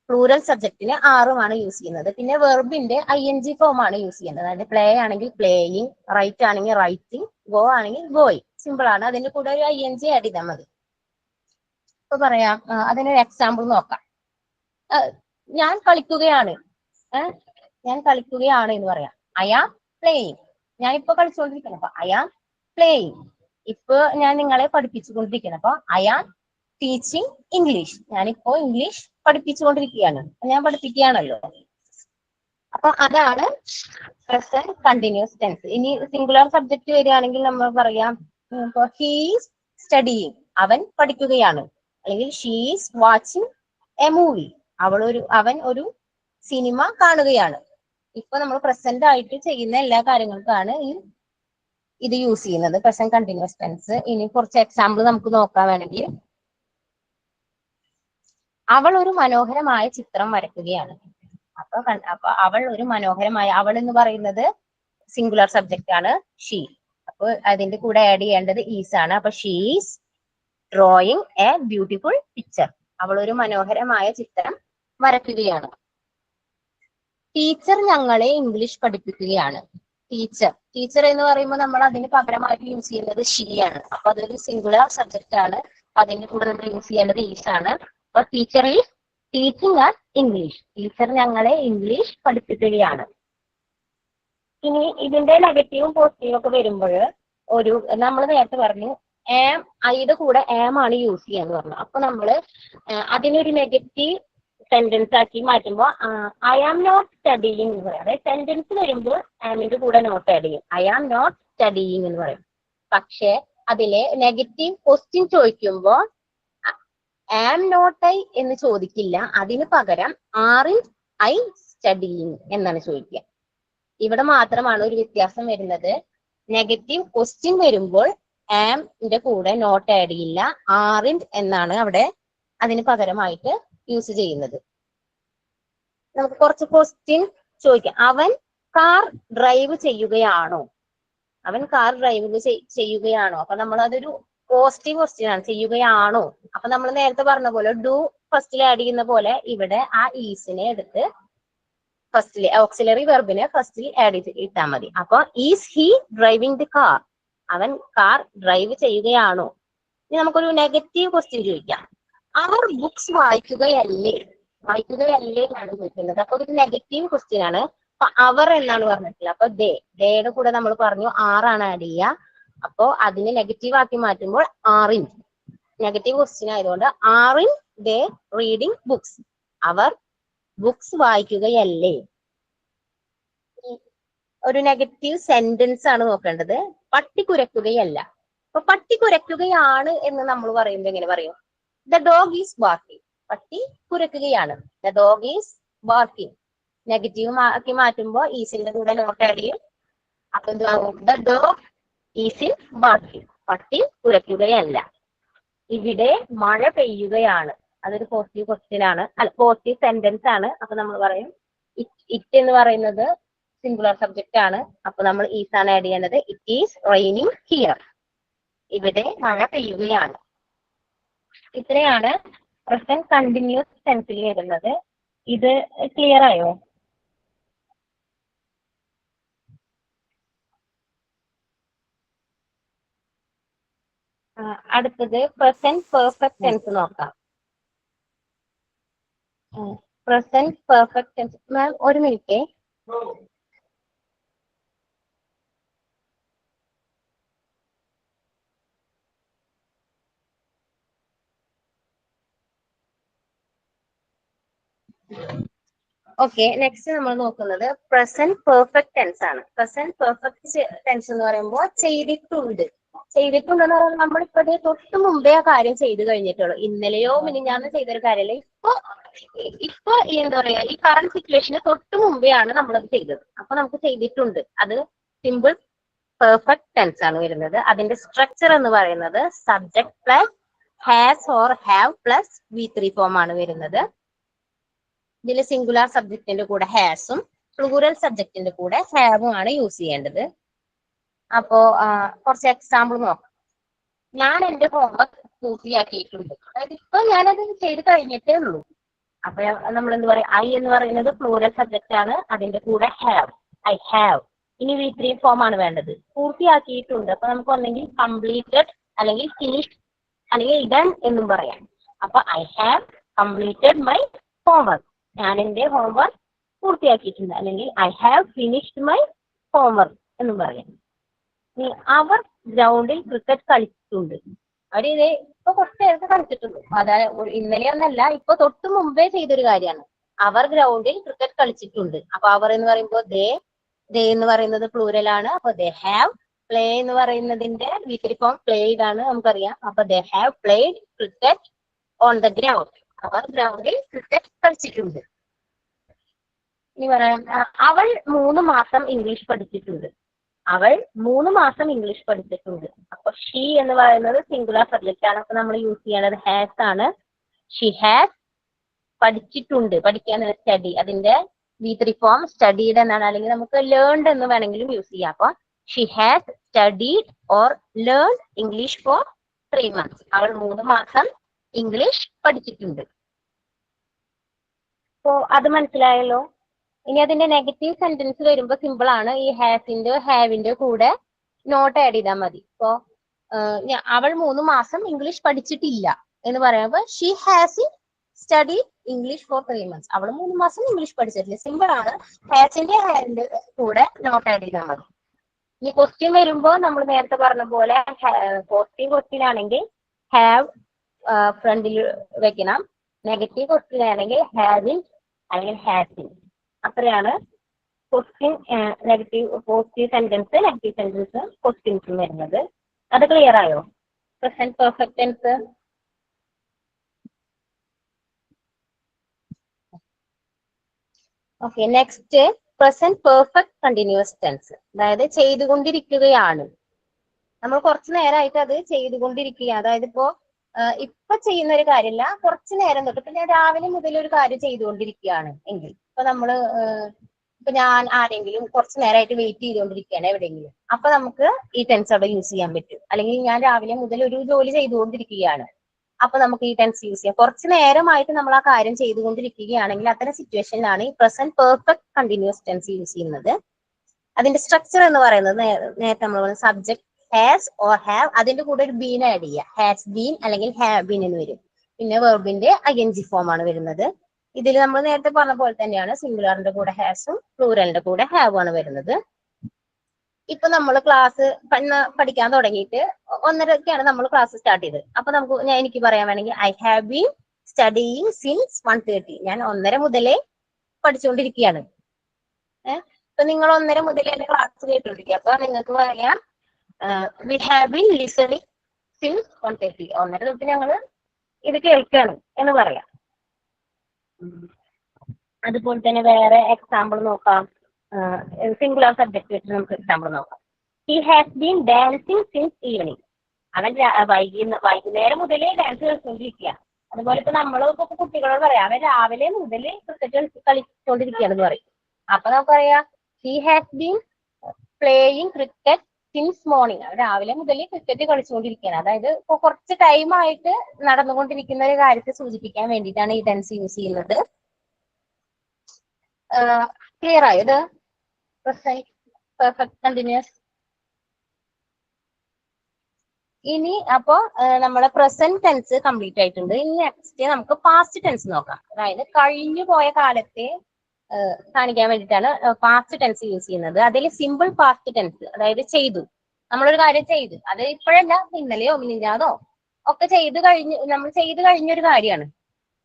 പ്ലൂറൽ സബ്ജക്റ്റിന് ആറുമാണ് യൂസ് ചെയ്യുന്നത്. പിന്നെ വെർബിന്റെ ING ഫോം ആണ് യൂസ് ചെയ്യുന്നത്. അതായത് പ്ലേ ആണെങ്കിൽ പ്ലേയിങ്, റൈറ്റ് ആണെങ്കിൽ റൈറ്റിംഗ്, ഗോ ആണെങ്കിൽ ഗോയിങ്. സിമ്പിൾ ആണ്. അതിന്റെ കൂടെ ഒരു ING ആഡ് ചെയ്താൽ മതി. ഇപ്പൊ പറയാം, അതിനൊരു എക്സാമ്പിൾ നോക്കാം. ഞാൻ കളിക്കുകയാണ്, ഞാൻ കളിക്കുകയാണ് എന്ന് പറയാം. I am playing. ഞാൻ ഇപ്പൊ കളിച്ചുകൊണ്ടിരിക്കണം, അപ്പൊ ഐ ആം പ്ലേയിങ്. ഇപ്പൊ ഞാൻ നിങ്ങളെ പഠിപ്പിച്ചുകൊണ്ടിരിക്കണം, അപ്പൊ ഐ ആം ടീച്ചിങ് ഇംഗ്ലീഷ്. ഞാനിപ്പോ ഇംഗ്ലീഷ് പഠിപ്പിച്ചുകൊണ്ടിരിക്കുകയാണ്, ഞാൻ പഠിപ്പിക്കുകയാണല്ലോ. അപ്പൊ അതാണ് പ്രസന്റ് കണ്ടിന്യൂസ് ടെൻസ്. ഇനി സിംഗുലാർ സബ്ജക്ട് വരികയാണെങ്കിൽ നമ്മൾ പറയാം, ഇപ്പൊ ഹീസ് സ്റ്റഡിയിങ്, അവൻ പഠിക്കുകയാണ്. അല്ലെങ്കിൽ ഷീസ് വാച്ചിങ് എ മൂവി, അവൻ ഒരു സിനിമ കാണുകയാണ്. ഇപ്പൊ നമ്മൾ പ്രസന്റ് ആയിട്ട് ചെയ്യുന്ന എല്ലാ കാര്യങ്ങൾക്കാണ് ഇത് യൂസ് ചെയ്യുന്നത്, പ്രസന്റ് കണ്ടിന്യൂസ് ടെൻസ്. ഇനി കുറച്ച് എക്സാമ്പിൾ നമുക്ക് നോക്കാൻ വേണമെങ്കിൽ, അവൾ ഒരു മനോഹരമായ ചിത്രം വരയ്ക്കുകയാണ്. അപ്പൊ അവൾ ഒരു മനോഹരമായ, അവൾ എന്ന് പറയുന്നത് സിംഗുലാർ സബ്ജക്റ്റ് ആണ്, ഷീ. അപ്പൊ അതിന്റെ കൂടെ ആഡ് ചെയ്യേണ്ടത് ഈസ് ആണ്. അപ്പൊ she's drawing A beautiful picture. അവൾ ഒരു മനോഹരമായ ചിത്രം വരയ്ക്കുകയാണ്. ടീച്ചർ ഞങ്ങളെ ഇംഗ്ലീഷ് പഠിപ്പിക്കുകയാണ്. ടീച്ചർ എന്ന് പറയുമ്പോൾ നമ്മൾ അതിന് പകരമായിട്ട് യൂസ് ചെയ്യുന്നത് ഷീ ആണ്. അപ്പൊ അതൊരു സിംഗുലാർ സബ്ജക്റ്റ് ആണ്. അതിന്റെ കൂടെ നമ്മൾ യൂസ് ചെയ്യേണ്ടത് ഈസ് ആണ്. അപ്പൊ teacher is teaching us English. Teacher ഞങ്ങളെ ഇംഗ്ലീഷ് പഠിപ്പിക്കുകയാണ്. ഇനി ഇതിന്റെ നെഗറ്റീവും പോസിറ്റീവും ഒക്കെ വരുമ്പോൾ നമ്മൾ നേരത്തെ പറഞ്ഞു ആം, ഐയുടെ കൂടെ ആം ആണ് യൂസ് ചെയ്യാന്ന് പറഞ്ഞു. അപ്പൊ നമ്മള് അതിനൊരു നെഗറ്റീവ് സെന്റൻസ് ആക്കി മാറ്റുമ്പോൾ ഐ ആം നോട്ട് സ്റ്റഡിയിങ് എന്ന് പറയും. അതായത് സെന്റൻസ് വരുമ്പോൾ ആമിന്റെ കൂടെ നോട്ട് ആഡ് ചെയ്യും. ഐ ആം നോട്ട് സ്റ്റഡിയിങ് എന്ന് പറയും. പക്ഷെ അതിലെ നെഗറ്റീവ് ക്വസ്റ്റ്യൻ ചോദിക്കുമ്പോൾ ആം നോട്ട് ഐ എന്ന് ചോദിക്കില്ല. അതിന് പകരം ആറിൻ ഐ സ്റ്റഡിയിങ് എന്നാണ് ചോദിക്കുക. ഇവിടെ മാത്രമാണ് ഒരു വ്യത്യാസം വരുന്നത്. നെഗറ്റീവ് ക്വസ്റ്റ്യൻ വരുമ്പോൾ ആമിന്റെ കൂടെ നോട്ട് ആഡ് ചെയ്യില്ല, ആറിൻ എന്നാണ് അവിടെ അതിന് പകരമായിട്ട് യൂസ് ചെയ്യുന്നത്. നമുക്ക് കുറച്ച് ക്വസ്റ്റ്യൻ ചോദിക്കാം. അവൻ കാർ ഡ്രൈവ് ചെയ്യുകയാണോ? അവൻ കാർ ഡ്രൈവ് ചെയ്യുകയാണോ? അപ്പൊ നമ്മൾ അതൊരു പോസിറ്റീവ് ക്വസ്റ്റ്യൻ ആണ്. ചെയ്യുകയാണോ? അപ്പൊ നമ്മൾ നേരത്തെ പറഞ്ഞ പോലെ ഡു ഫസ്റ്റിൽ ആഡ് ചെയ്യുന്ന പോലെ ഇവിടെ ആ ഈസിനെ എടുത്ത് ഫസ്റ്റില് ഓക്സിലറി വെർബിനെ ഫസ്റ്റിൽ ആഡ് ചെയ്താൽ മതി. അപ്പൊ is he driving the car? അവൻ കാർ ഡ്രൈവ് ചെയ്യുകയാണോ? ഇനി നമുക്കൊരു നെഗറ്റീവ് ക്വസ്റ്റ്യൻ ചോദിക്കാം. അവർ ബുക്സ് വായിക്കുകയല്ലേ എന്നാണ് ചോദിക്കുന്നത്. അപ്പൊ ഒരു നെഗറ്റീവ് ക്വസ്റ്റ്യൻ ആണ്. അപ്പൊ അവർ എന്നാണ് പറഞ്ഞിട്ടുള്ളത്. അപ്പൊ ദേയുടെ കൂടെ നമ്മൾ പറഞ്ഞു ആറാണ് ആഡ് ചെയ്യുക. അപ്പോ അതിനെ നെഗറ്റീവ് ആക്കി മാറ്റുമ്പോൾ ആറിൻ, നെഗറ്റീവ് ക്വസ്റ്റ്യൻ ആയതുകൊണ്ട് ആറിൻ ദേ റീഡിങ് ബുക്സ്? അവർ ബുക്സ് വായിക്കുകയല്ലേ? ഒരു നെഗറ്റീവ് സെന്റൻസ് ആണ് നോക്കേണ്ടത്. പട്ടി കുരയ്ക്കുകയല്ല. അപ്പൊ പട്ടി കുരയ്ക്കുകയാണ് എന്ന് നമ്മൾ പറയുമ്പോൾ എങ്ങനെ പറയും? The dog is barking. പട്ടി കുരയ്ക്കുകയാണ്. The dog is barking. Negative ആക്കി മാറ്റുമ്പോൾ ഈസിന്റെ കൂടെ നോട്ട് ആഡ് ചെയ്യും. അപ്പൊ എന്താകും? The dog is barking. പട്ടി കുരയ്ക്കുകയല്ല. ഇവിടെ മഴ പെയ്യുകയാണ്. അതൊരു പോസിറ്റീവ് ക്വസ്റ്റ്യൻ ആണ്, അല്ല പോസിറ്റീവ് സെന്റൻസ് ആണ്. അപ്പൊ നമ്മൾ പറയും ഇറ്റ് എന്ന് പറയുന്നത് സിംഗുലർ സബ്ജക്റ്റ് ആണ്. അപ്പൊ നമ്മൾ ഈസ് ആണ് ആഡ് ചെയ്യേണ്ടത്. It is raining here. ഇവിടെ മഴ പെയ്യുകയാണ്. ഇത്രയാണ് പ്രസന്റ് കണ്ടിന്യൂസ് ടെൻസിൽ വരുന്നത്. ഇത് ക്ലിയർ ആയോ? അടുത്തത് പ്രസന്റ് പെർഫെക്റ്റ് ടെൻസ് നോക്കാം. Present perfect tense. മാം ഒരു മിനിറ്റ്. ഓക്കെ, നെക്സ്റ്റ് നമ്മൾ നോക്കുന്നത് പ്രസന്റ് പെർഫെക്റ്റ് ടെൻസ് ആണ്. പ്രസന്റ് പെർഫെക്റ്റ് ടെൻസ് എന്ന് പറയുമ്പോൾ ചെയ്തിട്ടുണ്ട്. ചെയ്തിട്ടുണ്ടെന്ന് പറയുമ്പോൾ നമ്മളിപ്പോ തൊട്ട് മുമ്പേ ആ കാര്യം ചെയ്ത് കഴിഞ്ഞിട്ടുള്ളൂ. ഇന്നലെയോ മിനിഞ്ഞാന്ന് ചെയ്തൊരു കാര്യമല്ല. ഇപ്പൊ എന്താ പറയാ, ഈ കറന്റ് സിറ്റുവേഷന് തൊട്ട് മുമ്പേ ആണ് നമ്മളത് ചെയ്തത്. അപ്പൊ നമുക്ക് ചെയ്തിട്ടുണ്ട്. അത് സിമ്പിൾ പെർഫെക്റ്റ് ടെൻസ് ആണ് വരുന്നത്. അതിന്റെ സ്ട്രക്ചർ എന്ന് പറയുന്നത് subject plus has or have plus V3 form ആണ് വരുന്നത്. ഇതിൽ സിംഗുലാർ സബ്ജക്റ്റിന്റെ കൂടെ ഹാസും പ്ലൂറൽ സബ്ജക്റ്റിന്റെ കൂടെ ഹാവും ആണ് യൂസ് ചെയ്യേണ്ടത്. അപ്പോ കുറച്ച് എക്സാമ്പിൾ നോക്കാം. ഞാൻ എന്റെ ഹോംവർക്ക് പൂർത്തിയാക്കിയിട്ടുണ്ട്. അതായത് ഇപ്പൊ ഞാനത് ചെയ്ത് കഴിഞ്ഞിട്ടേ ഉള്ളൂ. അപ്പൊ നമ്മൾ എന്ത് പറയാം, ഐ എന്ന് പറയുന്നത് പ്ലൂറൽ സബ്ജക്റ്റ് ആണ്, അതിന്റെ കൂടെ ഹാവ്, ഐ ഹാവ്. ഇനി V3 ഫോം ആണ് വേണ്ടത്. പൂർത്തിയാക്കിയിട്ടുണ്ട്. അപ്പൊ നമുക്ക് ഒന്നെങ്കിൽ കംപ്ലീറ്റഡ് അല്ലെങ്കിൽ ഫിനിഷ്ഡ് അല്ലെങ്കിൽ ഡൺ എന്നും പറയാം. അപ്പൊ I have completed my homework. ഞാൻ എന്റെ ഹോംവർക്ക് പൂർത്തിയാക്കിയിട്ടുണ്ട്. അല്ലെങ്കിൽ I have finished my homework എന്നും പറയാം. ഇനി അവർ ഗ്രൗണ്ടിൽ ക്രിക്കറ്റ് കളിച്ചിട്ടുണ്ട്. അവരിത് ഇപ്പൊ കുറച്ച് നേരത്തെ കളിച്ചിട്ടുണ്ട്. അതായത് ഇന്നലെ ഒന്നല്ല, ഇപ്പൊ തൊട്ട് മുമ്പേ ചെയ്തൊരു കാര്യമാണ്. അവർ ഗ്രൗണ്ടിൽ ക്രിക്കറ്റ് കളിച്ചിട്ടുണ്ട്. അപ്പൊ അവർ എന്ന് പറയുമ്പോൾ ദേ എന്ന് പറയുന്നത് പ്ലൂരൽ ആണ്. അപ്പൊ ദേ ഹാവ്. പ്ലേ എന്ന് പറയുന്നതിന്റെ V3 ഫോം പ്ലേഡ് ആണ്, നമുക്കറിയാം. അപ്പൊ they have played cricket on the ground. അവർ ഗ്രൗണ്ടിൽ ക്രിക്കറ്റ് കളിച്ചിട്ടുണ്ട്. ഇനി പറയാം, അവൾ 3 മാസം ഇംഗ്ലീഷ് പഠിച്ചിട്ടുണ്ട്. അവൾ 3 മാസം ഇംഗ്ലീഷ് പഠിച്ചിട്ടുണ്ട്. അപ്പൊ ഷീ എന്ന് പറയുന്നത് സിംഗുലാർ സബ്ജക്റ്റ് ആണ്. അപ്പൊ നമ്മൾ യൂസ് ചെയ്യേണ്ടത് ഹാസ് ആണ്. ഷീ ഹാസ് പഠിച്ചിട്ടുണ്ട്. പഠിക്കാൻ സ്റ്റഡി, അതിന്റെ V3 ഫോം സ്റ്റഡീഡ് എന്നാണ്. അല്ലെങ്കിൽ നമുക്ക് ലേൺഡ് എന്ന് വേണമെങ്കിലും യൂസ് ചെയ്യാം. അപ്പൊ she has studied or learn English for 3 months. അവൾ 3 മാസം ഇംഗ്ലീഷ് പഠിച്ചിട്ടുണ്ട്. അപ്പോ അത് മനസ്സിലായല്ലോ. ഇനി അതിന്റെ നെഗറ്റീവ് സെന്റൻസ് വരുമ്പോൾ സിമ്പിൾ ആണ്. ഈ ഹാസിന്റെ ഹാവിന്റെ കൂടെ നോട്ട് ആഡ് ചെയ്താൽ മതി. ഇപ്പോ അവൾ 3 മാസം ഇംഗ്ലീഷ് പഠിച്ചിട്ടില്ല എന്ന് പറയുമ്പോൾ she has study English for 3 months. അവൾ 3 മാസം ഇംഗ്ലീഷ് പഠിച്ചിട്ടില്ല. സിമ്പിൾ ആണ്. ഹാസിന്റെ ഹാവിന്റെ കൂടെ നോട്ട് ആഡ് ചെയ്താൽ മതി. ഇനി ക്വസ്റ്റ്യൻ വരുമ്പോൾ നമ്മൾ നേരത്തെ പറഞ്ഞ പോലെ ക്വസ്റ്റ്യൻ ആണെങ്കിൽ ഹാവ് ഫ്രണ്ടിൽ വെക്കണം. നെഗറ്റീവ് ക്വസ്റ്റ്യൻ ആണെങ്കിൽ ഹാവിൻ അല്ലെങ്കിൽ ഹാസിൻ. അത്രയാണ് question positive sentence, negative sentence, ക്വസ്റ്റ്യൻസും വരുന്നത്. അത് ക്ലിയർ ആയോ? Present perfect tense. Okay, next present perfect continuous tense. അതായത് ചെയ്തുകൊണ്ടിരിക്കുകയാണ്. നമ്മൾ കുറച്ചു നേരമായിട്ട് അത് ചെയ്തുകൊണ്ടിരിക്കുക. അതായത് ഇപ്പൊ ചെയ്യുന്ന ഒരു കാര്യമല്ല, കുറച്ചു നേരം തൊട്ട്. ഇപ്പൊ ഞാൻ രാവിലെ മുതൽ ഒരു കാര്യം ചെയ്തുകൊണ്ടിരിക്കുകയാണ് എങ്കിൽ, ഇപ്പൊ ഞാൻ ആരെങ്കിലും കുറച്ചു നേരമായിട്ട് വെയിറ്റ് ചെയ്തുകൊണ്ടിരിക്കുകയാണ് എവിടെയെങ്കിലും, അപ്പൊ നമുക്ക് ഈ ടെൻസ് അവിടെ യൂസ് ചെയ്യാൻ പറ്റും. അല്ലെങ്കിൽ ഞാൻ രാവിലെ മുതൽ ഒരു ജോലി ചെയ്തുകൊണ്ടിരിക്കുകയാണ്, അപ്പൊ നമുക്ക് ഈ ടെൻസ് യൂസ് ചെയ്യാം. കുറച്ചു നേരമായിട്ട് നമ്മൾ ആ കാര്യം ചെയ്തുകൊണ്ടിരിക്കുകയാണെങ്കിൽ അത്തരം സിറ്റുവേഷനിലാണ് ഈ present perfect continuous tense use ചെയ്യുന്നത്. അതിന്റെ സ്ട്രക്ചർ എന്ന് പറയുന്നത് നേരത്തെ നമ്മൾ പറഞ്ഞ സബ്ജക്ട് ഹാസ് ഓർ ഹാവ്, അതിന്റെ കൂടെ ഒരു ബീൻ ആഡ് ചെയ്യുക. ഹാസ് ബീൻ അല്ലെങ്കിൽ ഹാവ് ബീൻ എന്ന് വരും. പിന്നെ വെർബിന്റെ ING ഫോം ആണ് വരുന്നത്. ഇതിൽ നമ്മൾ നേരത്തെ പറഞ്ഞ പോലെ തന്നെയാണ്. സിംഗുലാറിന്റെ കൂടെ ഹാസും പ്ലൂറലിന്റെ കൂടെ ഹാവ് ആണ് വരുന്നത്. ഇപ്പൊ നമ്മൾ ക്ലാസ് പഠിക്കാൻ തുടങ്ങിയിട്ട് 1:30ക്കാണ് നമ്മൾ ക്ലാസ് സ്റ്റാർട്ട് ചെയ്തത്. അപ്പൊ എനിക്ക് പറയാൻ വേണമെങ്കിൽ I have been studying since 1:30. ഞാൻ 1:30 മുതലേ പഠിച്ചുകൊണ്ടിരിക്കുകയാണ്. ഇപ്പൊ നിങ്ങൾ 1:30 മുതലേ എന്റെ ക്ലാസ് കേട്ടുകൊണ്ടിരിക്കുക. അപ്പൊ നിങ്ങൾക്ക് പറയാം we have been listening since 1:30. 1:30 തൊട്ട് ഞങ്ങള് ഇത് കേൾക്കുകയാണ് എന്ന് പറയാം. അതുപോലെ തന്നെ വേറെ എക്സാമ്പിൾ നോക്കാം. സിംഗുലാർ സബ്ജക്ട് വെച്ച് നമുക്ക് എക്സാമ്പിൾ നോക്കാം. He has been dancing since evening. അവൻ വൈകുന്നേരം മുതലേ ഡാൻസ് കളിച്ചുകൊണ്ടിരിക്കുക. അതുപോലെ ഇപ്പൊ നമ്മളിപ്പോ കുട്ടികളോട് പറയാം അവൻ രാവിലെ മുതൽ ക്രിക്കറ്റ് കളിച്ചുകൊണ്ടിരിക്കുകയാണെന്ന് പറയും. അപ്പൊ നമുക്കറിയാം he has been playing cricket since morning. രാവിലെ മുതൽ ക്രിക്കറ്റ് കളിച്ചുകൊണ്ടിരിക്കുകയാണ്. അതായത് ഇപ്പൊ കുറച്ച് ടൈമായിട്ട് നടന്നുകൊണ്ടിരിക്കുന്ന ഒരു കാര്യത്തെ സൂചിപ്പിക്കാൻ വേണ്ടിയിട്ടാണ് ഈ ടെൻസ് യൂസ് ചെയ്യുന്നത്. ക്ലിയർ ആയോ? ഇത് പെർഫെക്റ്റ് കണ്ടിന്യൂസ്. ഇനി അപ്പോ നമ്മളെ പ്രസന്റ് ടെൻസ് കംപ്ലീറ്റ് ആയിട്ടുണ്ട്. ഇനി നെക്സ്റ്റ് നമുക്ക് പാസ്റ്റ് ടെൻസ് നോക്കാം. അതായത് കഴിഞ്ഞു പോയ കാലത്തെ കാണിക്കാൻ വേണ്ടിയിട്ടാണ് പാസ്റ്റ് ടെൻസ് യൂസ് ചെയ്യുന്നത്. അതിൽ സിമ്പിൾ പാസ്റ്റ് ടെൻസ്, അതായത് ചെയ്തു, നമ്മളൊരു കാര്യം ചെയ്തു, അത് ഇപ്പോഴല്ല ഇന്നലെയോ മിനിഞ്ഞാന്നോ ഒക്കെ നമ്മൾ ചെയ്തു കഴിഞ്ഞൊരു കാര്യമാണ്.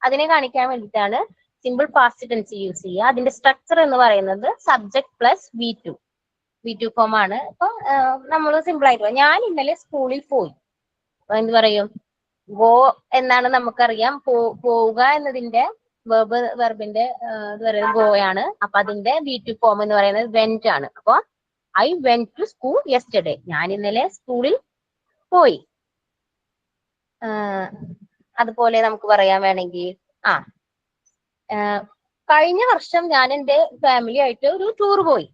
അതിനെ കാണിക്കാൻ വേണ്ടിയിട്ടാണ് സിമ്പിൾ പാസ്റ്റ് ടെൻസ് യൂസ് ചെയ്യുക. അതിന്റെ സ്ട്രക്ചർ എന്ന് പറയുന്നത് സബ്ജക്ട് പ്ലസ് V2 ഫോം ആണ്. അപ്പൊ നമ്മൾ സിമ്പിൾ ആയിട്ട് ഞാൻ ഇന്നലെ സ്കൂളിൽ പോയി, എന്ത് പറയും? ഗോ എന്നാണ് നമുക്കറിയാം. പോവുക എന്നതിന്റെ വെർബിന്റെ ഇത് പറയുന്നത് ഗോയാണ്. അപ്പൊ അതിന്റെ V2 ഫോം എന്ന് പറയുന്നത് വെന്റ് ആണ്. അപ്പൊ I went to school yesterday, ഞാൻ ഇന്നലെ സ്കൂളിൽ പോയി. അതുപോലെ നമുക്ക് പറയാൻ വേണമെങ്കിൽ കഴിഞ്ഞ വർഷം ഞാൻ എൻ്റെ ഫാമിലി ആയിട്ട് ഒരു ടൂർ പോയി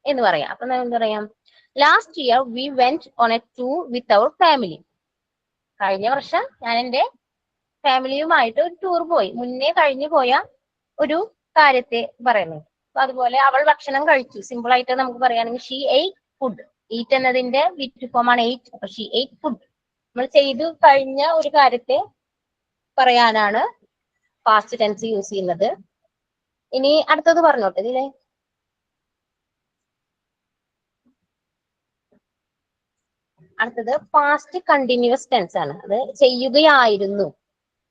എന്ന് പറയാം. അപ്പൊ എന്താ പറയാം? Last year we went on a tour with our family. കഴിഞ്ഞ വർഷം ഞാൻ എൻ്റെ ഫാമിലിയുമായിട്ട് ഒരു ടൂർ പോയി. മുന്നേ കഴിഞ്ഞു പോയ ഒരു കാര്യത്തെ പറയുന്നു. അപ്പൊ അതുപോലെ അവൾ ഭക്ഷണം കഴിച്ചു. സിമ്പിൾ ആയിട്ട് നമുക്ക് പറയുകയാണെങ്കിൽ ഷീ എയ്റ്റ് ഫുഡ്. ഈറ്റ് എന്നതിന്റെ V2 ഫോം ആണ് എയ്റ്റ്. അപ്പൊ ഷീ എയ്റ്റ് ഫുഡ്. നമ്മൾ ചെയ്തു കഴിഞ്ഞ ഒരു കാര്യത്തെ പറയാനാണ് പാസ്റ്റ് ടെൻസ് യൂസ് ചെയ്യുന്നത്. ഇനി അടുത്തത് പറഞ്ഞോട്ടെ ഇതിലെ. അടുത്തത് പാസ്റ്റ് കണ്ടിന്യൂസ് ടെൻസ് ആണ്. അത് ചെയ്യുകയായിരുന്നു.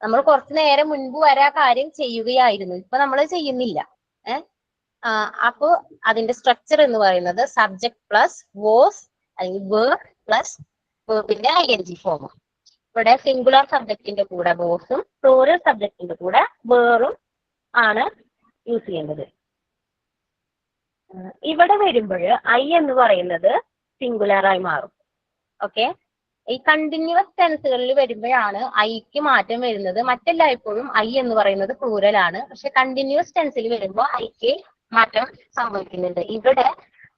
നമ്മൾ കുറച്ചു നേരം മുൻപ് വരെ ആ കാര്യം ചെയ്യുകയായിരുന്നു, ഇപ്പൊ നമ്മൾ ചെയ്യുന്നില്ല. അപ്പോ അതിന്റെ സ്ട്രക്ചർ എന്ന് പറയുന്നത് സബ്ജക്ട് പ്ലസ് വോസ് അല്ലെങ്കിൽ വേർ പ്ലസ് വേർബിന്റെ ING ഫോം. ഇവിടെ സിംഗുലർ സബ്ജക്റ്റിന്റെ കൂടെ വോസും പ്ലൂറൽ സബ്ജക്റ്റിന്റെ കൂടെ വേറും ആണ് യൂസ് ചെയ്യേണ്ടത്. ഇവിടെ വരുമ്പോൾ ഐ എന്ന് പറയുന്നത് സിംഗുലറായി മാറും. ഓക്കെ, ഈ കണ്ടിന്യൂസ് ടെൻസുകളിൽ വരുമ്പോഴാണ് ഐക്ക് മാറ്റം വരുന്നത്. മറ്റെല്ലായ്പ്പോഴും ഐ എന്ന് പറയുന്നത് പ്ലൂരലാണ്. പക്ഷെ കണ്ടിന്യൂസ് ടെൻസിൽ വരുമ്പോൾ ഐക്ക് മാറ്റം സംഭവിക്കുന്നുണ്ട്. ഇവിടെ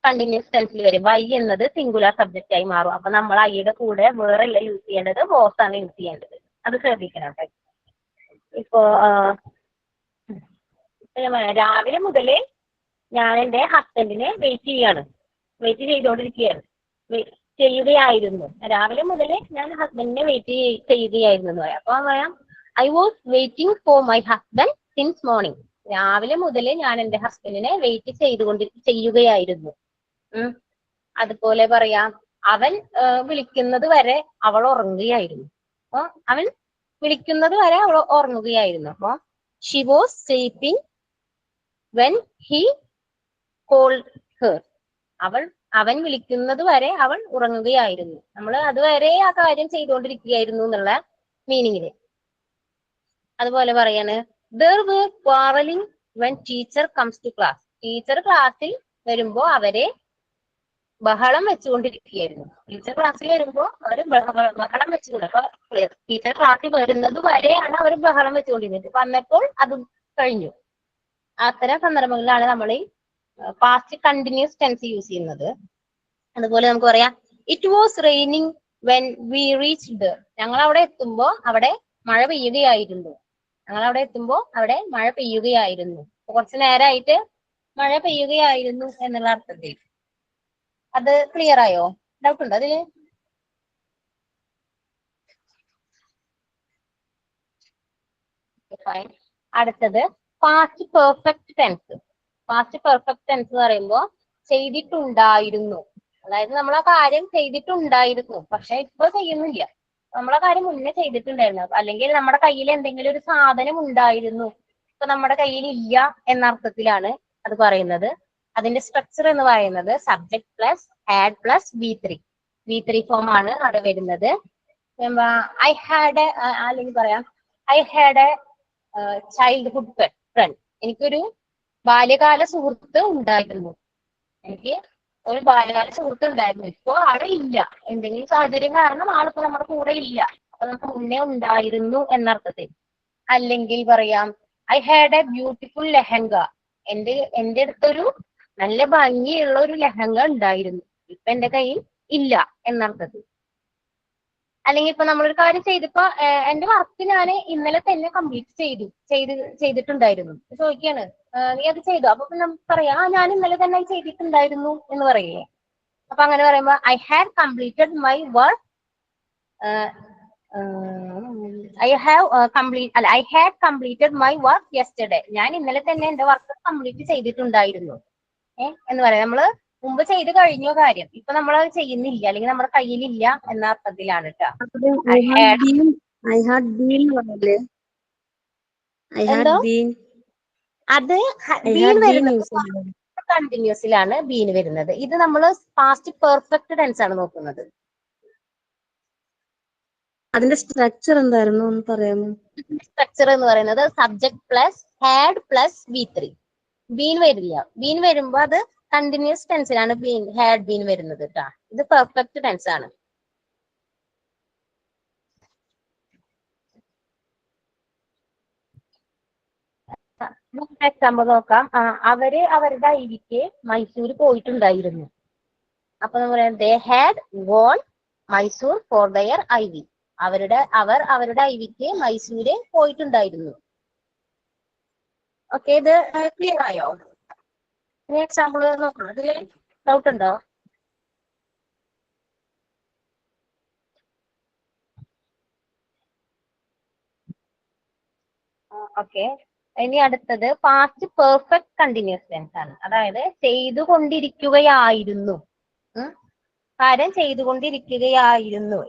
കണ്ടിന്യൂസ് ടെൻസിൽ വരുമ്പോൾ ഐ എന്നത് സിംഗുലർ സബ്ജക്റ്റ് ആയി മാറും. അപ്പൊ നമ്മൾ ഐയുടെ കൂടെ വേറെല്ല യൂസ് ചെയ്യേണ്ടത്, വോസ് ആണ് യൂസ് ചെയ്യേണ്ടത്. അത് ശ്രദ്ധിക്കണം. ഇപ്പോ രാവിലെ മുതലേ ഞാൻ എൻ്റെ ഹസ്ബൻഡിനെ വെയിറ്റ് ചെയ്യുകയായിരുന്നു. രാവിലെ മുതലേ ഞാൻ ഹസ്ബൻഡിനെ വെയിറ്റ് ചെയ്യുകയായിരുന്നു എന്ന് പറയാം. അപ്പൊ പറയാം I was waiting for my husband since morning. രാവിലെ മുതലേ ഞാൻ എൻ്റെ ഹസ്ബൻഡിനെ വെയിറ്റ് ചെയ്യുകയായിരുന്നു. അതുപോലെ പറയാം അവൻ വിളിക്കുന്നത് വരെ അവൾ ഉറങ്ങുകയായിരുന്നു. അപ്പൊ അവൻ വിളിക്കുന്നത് വരെ അവൾ ഉറങ്ങുകയായിരുന്നു. അപ്പൊ she was sleeping when he called her. അവൻ വിളിക്കുന്നത് വരെ അവൾ ഉറങ്ങുകയായിരുന്നു. നമ്മൾ അതുവരെ ആ കാര്യം ചെയ്തുകൊണ്ടിരിക്കുകയായിരുന്നു എന്നുള്ള മീനിങ്ങില്. അതുപോലെ പറയാണ് there were quarreling when teacher comes to class. Teacher ക്ലാസ്സിൽ വരുമ്പോ അവരെ ബഹളം വെച്ചുകൊണ്ടിരിക്കുകയായിരുന്നു. ടീച്ചർ ക്ലാസ്സിൽ വരുമ്പോ അവര് ബഹളം വെച്ചുകൊണ്ട്, അപ്പൊ ടീച്ചർ ക്ലാസ്സിൽ വരുന്നത് വരെയാണ് അവർ ബഹളം വെച്ചുകൊണ്ടിരുന്നത്. വന്നപ്പോൾ അത് കഴിഞ്ഞു. അത്തരം സന്ദർഭങ്ങളിലാണ് നമ്മൾ ഈ പാസ്റ്റ് കണ്ടിന്യൂസ് ടെൻസ് യൂസ് ചെയ്യുന്നത്. അതുപോലെ നമുക്ക് പറയാം it was raining when we reached. ഞങ്ങൾ അവിടെ എത്തുമ്പോ അവിടെ മഴ പെയ്യുകയായിരുന്നു. കുറച്ചു നേരമായിട്ട് മഴ പെയ്യുകയായിരുന്നു എന്നുള്ള അർത്ഥത്തിൽ. അത് ക്ലിയർ ആയോ? ഡൗട്ട് ഉണ്ടോ അതില്? അടുത്തത് past perfect tense. Past perfect tense എന്ന് പറയുമ്പോൾ ചെയ്തിട്ടുണ്ടായിരുന്നു. അതായത് നമ്മൾ ആ കാര്യം ചെയ്തിട്ടുണ്ടായിരുന്നു, പക്ഷെ ഇപ്പൊ ചെയ്യുന്നില്ല. നമ്മളെ കാര്യം മുന്നേ ചെയ്തിട്ടുണ്ടായിരുന്നു. അല്ലെങ്കിൽ നമ്മുടെ കയ്യിൽ എന്തെങ്കിലും ഒരു സാധനം ഉണ്ടായിരുന്നു, ഇപ്പൊ നമ്മുടെ കയ്യിൽ ഇല്ല എന്ന അർത്ഥത്തിലാണ് അത് പറയുന്നത്. അതിന്റെ സ്ട്രക്ചർ എന്ന് പറയുന്നത് subject plus add plus V3 form ആണ് അവിടെ വരുന്നത്. ഐ ഹാഡ് അല്ലെങ്കിൽ പറയാം I had A childhood front. എനിക്കൊരു ബാല്യകാല സുഹൃത്ത് ഉണ്ടായിരുന്നു. ഇപ്പോ ആളെ ഇല്ല, എന്തെങ്കിലും സാഹചര്യം കാരണം ആളിപ്പോ നമ്മുടെ കൂടെ ഇല്ല. അപ്പൊ നമുക്ക് മുന്നേ ഉണ്ടായിരുന്നു എന്നർത്ഥത്തിൽ. അല്ലെങ്കിൽ പറയാം I had A beautiful lehenga. എന്റെ അടുത്തൊരു നല്ല ഭംഗിയുള്ള ഒരു ലെഹങ്ക ഉണ്ടായിരുന്നു, ഇപ്പൊ എന്റെ കയ്യിൽ ഇല്ല എന്നർത്ഥത്തിൽ. അല്ലെങ്കിൽ ഇപ്പൊ നമ്മളൊരു കാര്യം ചെയ്തപ്പോ എന്റെ വർക്ക് ഞാൻ ഇന്നലെ തന്നെ കംപ്ലീറ്റ് ചെയ്തിട്ടുണ്ടായിരുന്നു. ചോദിക്കാണ് നീ അത് ചെയ്തു? അപ്പൊ നമുക്ക് പറയാം ഞാൻ ഇന്നലെ തന്നെ ചെയ്തിട്ടുണ്ടായിരുന്നു എന്ന് പറയില്ലേ. അപ്പൊ അങ്ങനെ പറയുമ്പോ I had completed my work I had completed my work yesterday. ഞാൻ ഇന്നലെ തന്നെ എന്റെ വർക്ക് കംപ്ലീറ്റ് ചെയ്തിട്ടുണ്ടായിരുന്നു എന്ന് പറയാം. നമ്മള് മുമ്പ് ചെയ്ത് കഴിഞ്ഞോ കാര്യം, ഇപ്പൊ നമ്മൾ അത് ചെയ്യുന്നില്ല അല്ലെങ്കിൽ നമ്മുടെ കയ്യിലില്ല എന്ന അർത്ഥത്തിലാണ് കേട്ടോ. I had been അത് I ബീൻ had been വരുന്നത് using. കണ്ടിന്യൂസിലാണ് ബീൻ വരുന്നത്. ഇത് നമ്മൾ പാസ്റ്റ് പെർഫെക്റ്റ് ടെൻസ് ആണ് നോക്കുന്നത്. അതിന്റെ സ്ട്രക്ചർ എന്തായിരുന്നു ഒന്ന് പറയാമോ? സ്ട്രക്ചർ എന്ന് പറയുന്നത് subject plus had plus V3. Been വരില്ല. ബീൻ വരുമ്പോ അത് കണ്ടിന്യൂസ് ടെൻസിലാണ് ബീൻ ഹാഡ് ബീൻ വരുന്നത് കേട്ടാ. ഇത് പെർഫെക്റ്റ് ടെൻസ് ആണ്. എക്സാമ്പിൾ നോക്കാം. അവര് അവരുടെ ഐവിക്ക് മൈസൂർ പോയിട്ടുണ്ടായിരുന്നു. അപ്പൊ നമ്മൾ പറയാം they had gone Mysore for their IV. അവർ അവരുടെ ഐവിക്ക് മൈസൂര് പോയിട്ടുണ്ടായിരുന്നു. ഓക്കെ, ഇത് ക്ലിയർ ആയോ? ഇനി എക്സാമ്പിൾ നോക്കണം. ഇതില് ഡൗട്ട് ഉണ്ടോ? ഓക്കെ, ഇനി അടുത്തത് പാസ്റ്റ് പെർഫെക്റ്റ് കണ്ടിന്യൂസ് ടെൻസ് ആണ്. അതായത് ചെയ്തുകൊണ്ടിരിക്കുകയായിരുന്നു. കാര്യം ചെയ്തുകൊണ്ടിരിക്കുകയായിരുന്നു.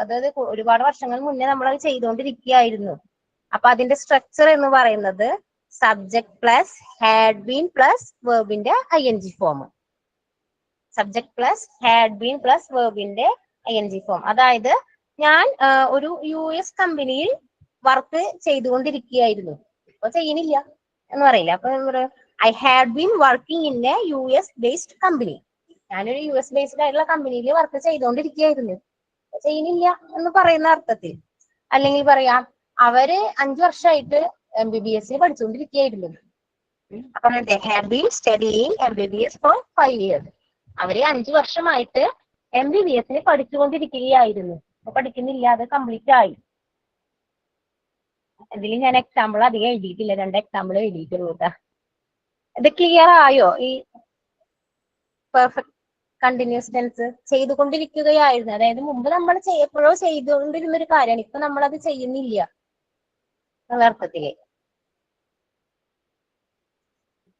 അതായത് ഒരുപാട് വർഷങ്ങൾ മുന്നേ നമ്മൾ അത് ചെയ്തുകൊണ്ടിരിക്കുകയായിരുന്നു. അപ്പൊ അതിന്റെ സ്ട്രക്ചർ എന്ന് പറയുന്നത് subject plus had been plus വെർബിന്റെ ING form. Subject plus had been plus വെർബിന്റെ ING ഫോം. അതായത് ഞാൻ ഒരു US കമ്പനിയിൽ വർക്ക് ചെയ്തുകൊണ്ടിരിക്കുകയായിരുന്നു. ഇപ്പൊ ചെയ്യുന്നില്ല എന്ന് പറയില്ല. അപ്പൊ I had been working in A US based company. ഞാനൊരു US ബേസ്ഡ് ആയിട്ടുള്ള കമ്പനിയിൽ വർക്ക് ചെയ്തുകൊണ്ടിരിക്കുകയായിരുന്നു. ചെയ്യുന്നില്ല എന്ന് പറയുന്ന അർത്ഥത്തിൽ. അല്ലെങ്കിൽ പറയാം അവര് 5 വർഷമായിട്ട് MBBS പഠിച്ചുകൊണ്ടിരിക്കുകയായിരുന്നു. അപ്പൊ they had been studying MBBS for 5 years. അവര് 5 വർഷമായിട്ട് MBBS പഠിച്ചുകൊണ്ടിരിക്കുകയായിരുന്നു. അപ്പൊ പഠിക്കുന്നില്ല, അത് കംപ്ലീറ്റ് ആയി. ഇതിൽ ഞാൻ എക്സാമ്പിൾ അധികം എഴുതിയിട്ടില്ല, 2 എക്സാമ്പിൾ എഴുതിയിട്ടുള്ളൂ കേട്ടാ. ഇത് ക്ലിയർ ആയോ? ഈ പെർഫെക്റ്റ് കണ്ടിന്യൂസ് ടെൻസ് ചെയ്തുകൊണ്ടിരിക്കുകയായിരുന്നു. അതായത് മുമ്പ് നമ്മൾ എപ്പോഴോ ചെയ്തുകൊണ്ടിരുന്ന ഒരു കാര്യമാണ്, ഇപ്പൊ നമ്മൾ അത് ചെയ്യുന്നില്ല എന്നുള്ള അർത്ഥത്തില്.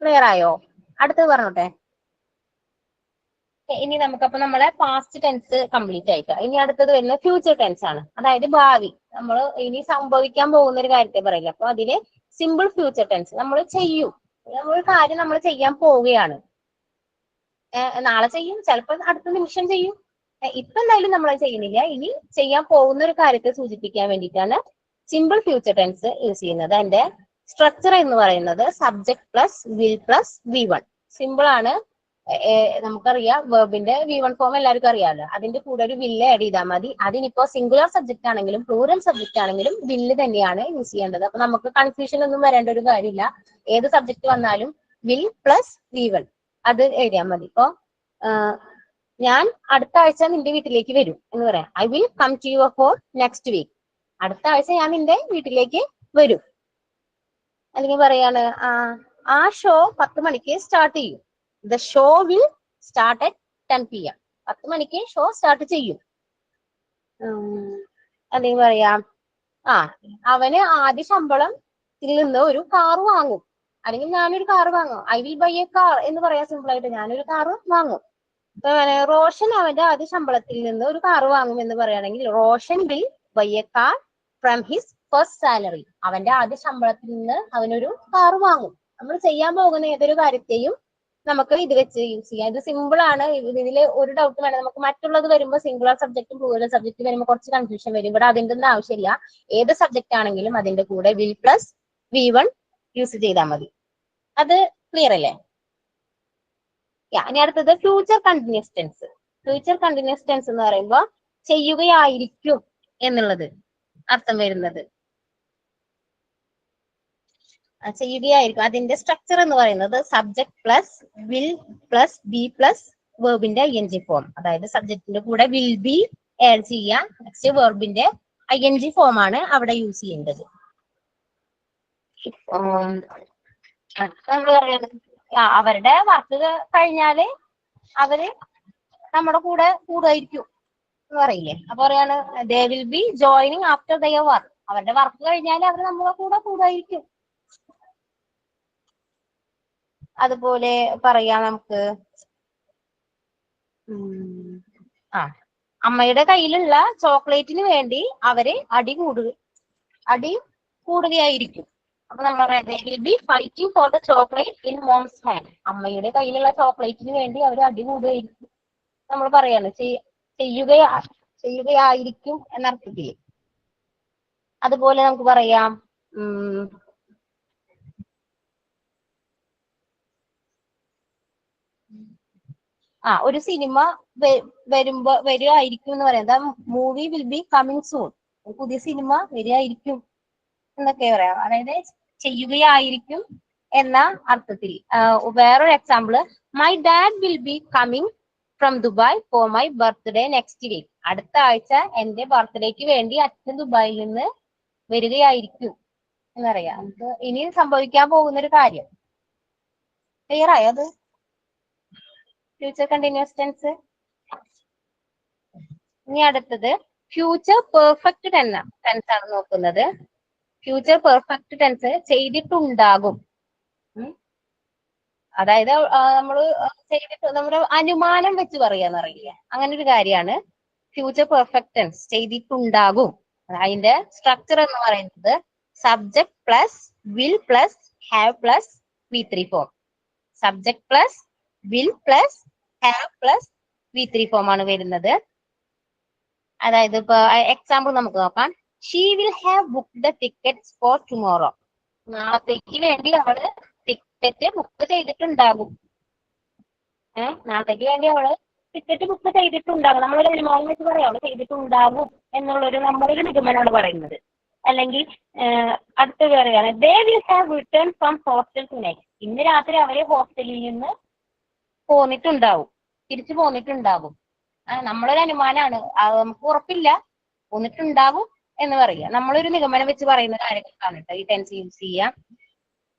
ക്ലിയർ ആയോ? അടുത്തത് പറഞ്ഞോട്ടെ. ഇനി നമുക്കപ്പോ നമ്മളെ പാസ്റ്റ് ടെൻസ് കംപ്ലീറ്റ് ആയിട്ട് ഇനി അടുത്തത് വരുന്ന ഫ്യൂച്ചർ ടെൻസ് ആണ്. അതായത് ഭാവി, നമ്മൾ ഇനി സംഭവിക്കാൻ പോകുന്ന ഒരു കാര്യത്തെ പറയില്ല. അപ്പൊ അതില് സിമ്പിൾ ഫ്യൂച്ചർ ടെൻസ് നമ്മൾ ചെയ്യും. ഒരു കാര്യം നമ്മൾ ചെയ്യാൻ പോവുകയാണ്. നാളെ ചെയ്യും, ചിലപ്പോൾ അടുത്ത നിമിഷം ചെയ്യും. ഇപ്പൊ എന്തായാലും നമ്മൾ ചെയ്യുന്നില്ല, ഇനി ചെയ്യാൻ പോകുന്ന ഒരു കാര്യത്തെ സൂചിപ്പിക്കാൻ വേണ്ടിയിട്ടാണ് സിമ്പിൾ ഫ്യൂച്ചർ ടെൻസ് യൂസ് ചെയ്യുന്നത്. അതിന്റെ സ്ട്രക്ചർ എന്ന് പറയുന്നത് subject plus will plus V1. Simple ആണ്. നമുക്കറിയാം വെർബിന്റെ V1 ഫോം എല്ലാവർക്കും അറിയാമല്ലോ. അതിന്റെ കൂടെ ഒരു വില്ല് ആഡ് ചെയ്താൽ മതി. അതിനിപ്പോ സിംഗുലർ സബ്ജക്ട് ആണെങ്കിലും പ്ലൂറൽ സബ്ജക്ട് ആണെങ്കിലും വില്ല് തന്നെയാണ് യൂസ് ചെയ്യേണ്ടത്. അപ്പൊ നമുക്ക് കൺഫ്യൂഷൻ ഒന്നും വരേണ്ട ഒരു കാര്യമില്ല. ഏത് സബ്ജക്ട് വന്നാലും വിൽ പ്ലസ് V1 അത് എഴുതിയാൽ മതി. ഇപ്പൊ ഞാൻ അടുത്ത ആഴ്ച നിന്റെ വീട്ടിലേക്ക് വരും എന്ന് പറയാം. I will come to your home next week. അടുത്ത ആഴ്ച ഞാൻ നിന്റെ വീട്ടിലേക്ക് വരും. അല്ലെങ്കിൽ പറയാണ് ആ ഷോ 10 മണിക്ക് സ്റ്റാർട്ട് ചെയ്യും. The show will start at 10 PM. 10 മണിക്ക് ഷോ സ്റ്റാർട്ട് ചെയ്യും. അല്ലെങ്കിൽ പറയാം അവന് ആദ്യ ശമ്പളത്തിൽ നിന്ന് ഒരു കാർ വാങ്ങും. അല്ലെങ്കിൽ ഞാനൊരു കാർ വാങ്ങും. I will buy A car എന്ന് പറയാം സിമ്പിൾ ആയിട്ട്. ഞാനൊരു കാർ വാങ്ങും. റോഷൻ അവന്റെ ആദ്യ ശമ്പളത്തിൽ നിന്ന് ഒരു കാർ വാങ്ങും എന്ന് പറയുകയാണെങ്കിൽ Roshan will buy A car from his first salary. അവന്റെ ആദ്യ ശമ്പളത്തിൽ നിന്ന് അവനൊരു കാർ വാങ്ങും. നമ്മൾ ചെയ്യാൻ പോകുന്ന ഏതൊരു കാര്യത്തെയും നമുക്ക് ഇത് വെച്ച് യൂസ് ചെയ്യാം. ഇത് സിമ്പിൾ ആണ്. ഇതിൽ ഒരു ഡൗട്ട് വേണം. നമുക്ക് മറ്റുള്ളത് വരുമ്പോൾ സിംഗുലർ സബ്ജക്റ്റും പ്ലൂറൽ സബ്ജക്റ്റ് വരുമ്പോൾ കുറച്ച് കൺഫ്യൂഷൻ വരും. ഇവിടെ അതിന്റെ ഒന്നും ആവശ്യമില്ല. ഏത് സബ്ജക്റ്റ് ആണെങ്കിലും അതിന്റെ കൂടെ വിൽ പ്ലസ് V1 യൂസ് ചെയ്താൽ മതി. അത് ക്ലിയർ അല്ലേ? ഇനി അടുത്തത് future continuous tense. Future continuous tense എന്ന് പറയുമ്പോൾ ചെയ്യുകയായിരിക്കും എന്നുള്ളത് അർത്ഥം വരുന്നത്. ചെയ്യുകയായിരിക്കും. അതിന്റെ സ്ട്രക്ചർ എന്ന് പറയുന്നത് subject plus will plus be plus വെർബിന്റെ ING ഫോം. അതായത് സബ്ജക്റ്റിന്റെ കൂടെ വിൽ ബി ആഡ് ചെയ്യാം. നെക്സ്റ്റ് വെർബിന്റെ ING ഫോം ആണ് അവിടെ യൂസ് ചെയ്യേണ്ടത്. നമ്മൾ പറയുന്നത് അവരുടെ വർക്ക് കഴിഞ്ഞാല് അവര് നമ്മുടെ കൂടെ കൂടുമായിരിക്കും എന്ന് പറയില്ലേ? അപ്പൊ പറയാണ് they will be joining after their work. അവരുടെ വർക്ക് കഴിഞ്ഞാൽ അവർ നമ്മുടെ കൂടെ കൂടുമായിരിക്കും. അതുപോലെ പറയാം നമുക്ക് അമ്മയുടെ കയ്യിലുള്ള ചോക്ലേറ്റിന് വേണ്ടി അവര് അടി കൂടുകയായിരിക്കും. അപ്പൊ നമ്മൾ പറയാം they will be fighting for the chocolate in mom's hand. അമ്മയുടെ കയ്യിലുള്ള ചോക്ലേറ്റിന് വേണ്ടി അവർ അടികൂടുകയായിരിക്കും. നമ്മൾ പറയാണ് ചെയ്യുകയായിരിക്കും എന്നർത്ഥത്തിൽ. അതുപോലെ നമുക്ക് പറയാം ഒരു സിനിമ വരുമായിരിക്കും എന്ന് പറയാം. Movie will be coming soon. പുതിയ സിനിമ വരികയായിരിക്കും എന്നൊക്കെ പറയാം. അതായത് ചെയ്യുകയായിരിക്കും എന്ന അർത്ഥത്തിൽ. വേറൊരു example, my dad will be coming from Dubai for my birthday next week. അടുത്ത ആഴ്ച എന്റെ ബർത്ത്ഡേക്ക് വേണ്ടി അച്ഛൻ ദുബായിൽ നിന്ന് വരികയായിരിക്കും എന്നറിയാം. നമുക്ക് ഇനി സംഭവിക്കാൻ പോകുന്നൊരു കാര്യം. ക്ലിയർ ആയോ അത്? Future continuous tense. ഇനി അടുത്തത് ഫ്യൂച്ചർ പെർഫെക്റ്റ് ടെൻസ് ആണ് നോക്കുന്നത്. ഫ്യൂച്ചർ പെർഫെക്റ്റ് ടെൻസ് ചെയ്തിട്ടുണ്ടാകും. അതായത് നമ്മുടെ അനുമാനം വെച്ച് പറയാന്ന് അറിയില്ല, അങ്ങനെ ഒരു കാര്യമാണ് ഫ്യൂച്ചർ പെർഫെക്റ്റ് ടെൻസ്. ചെയ്തിട്ടുണ്ടാകും. അതിന്റെ സ്ട്രക്ചർ എന്ന് പറയുന്നത് subject plus will plus have plus V3 form. Subject plus will plus have plus V3 form ആണ് വരുന്നത്. അതായത് ഇപ്പൊ എക്സാമ്പിൾ നമുക്ക് നോക്കാം. She will have book the tickets four tomorrow. നാളത്തേക്ക് വേണ്ടി അവള് ടിക്കറ്റ് ബുക്ക് ചെയ്തിട്ടുണ്ടാകും. നാളത്തേക്ക് വേണ്ടി അവള് ടിക്കറ്റ് ബുക്ക് ചെയ്തിട്ടുണ്ടാകും. നമ്മളൊരു അനുമാനം വെച്ച് പറയാം അവള് ചെയ്തിട്ടുണ്ടാകും എന്നുള്ളൊരു നമ്മളൊരു നിഗമനമാണ് പറയുന്നത്. അല്ലെങ്കിൽ അടുത്ത പറയുകയാണ് they will have return from hostel tonight. ഇന്ന് രാത്രി അവര് ഹോസ്റ്റലിൽ നിന്ന് പോന്നിട്ടുണ്ടാവും, തിരിച്ചു പോന്നിട്ടുണ്ടാകും. നമ്മളൊരു അനുമാനമാണ്, നമുക്ക് ഉറപ്പില്ല, പോന്നിട്ടുണ്ടാവും എന്ന് പറയുക. നമ്മളൊരു നിഗമനം വെച്ച് പറയുന്ന കാര്യങ്ങളാണ് കേട്ടോ ഈ ടെൻസ് യൂസ് ചെയ്യാം.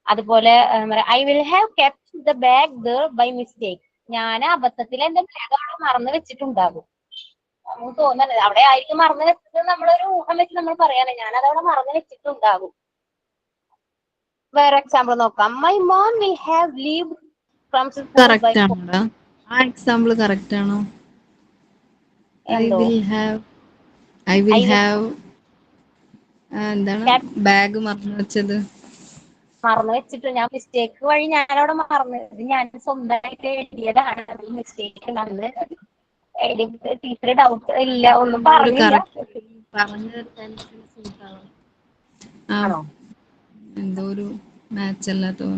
അതുപോലെ I will have kept the bag there by mistake. ഞാൻ അബദ്ധത്തിൽ എന്റെ ബാഗ് അവിടെ മറന്നു വെച്ചിട്ടുണ്ടാകും. നമുക്ക് തോന്നുന്നത് അവിടെ ആയിരിക്കും മറന്നു വെച്ചത്. നമ്മളൊരു ഊഹം വെച്ച് നമ്മൾ പറയാണ് ഞാൻ അതവിടെ മറന്നു വെച്ചിട്ടുണ്ടാകും. വേറെ എക്സാമ്പിൾ നോക്കാം. My mom will have leave from correct ആണോടാ? ആ എക്സാമ്പിൾ കറക്റ്റ് ആണോ? ഐ വിൽ ഹാവ് എന്താണ് ബാഗ് മറന്നു വെച്ചത്? മറന്നു വെച്ചിട്ട് ഞാൻ മിസ്റ്റേക്ക് വഴി ഞാനവിടെ മറന്നു. ഞാൻ സ്വന്തമായിട്ട് എഴുതിയതാണ്. മിസ്റ്റേക്ക് ഉണ്ടെന്ന് ടീച്ചർ ഡൗട്ട് ഇല്ല, ഒന്നും പറഞ്ഞില്ല. എന്തോ ഒരു മാച്ച് അല്ലാത്തോ.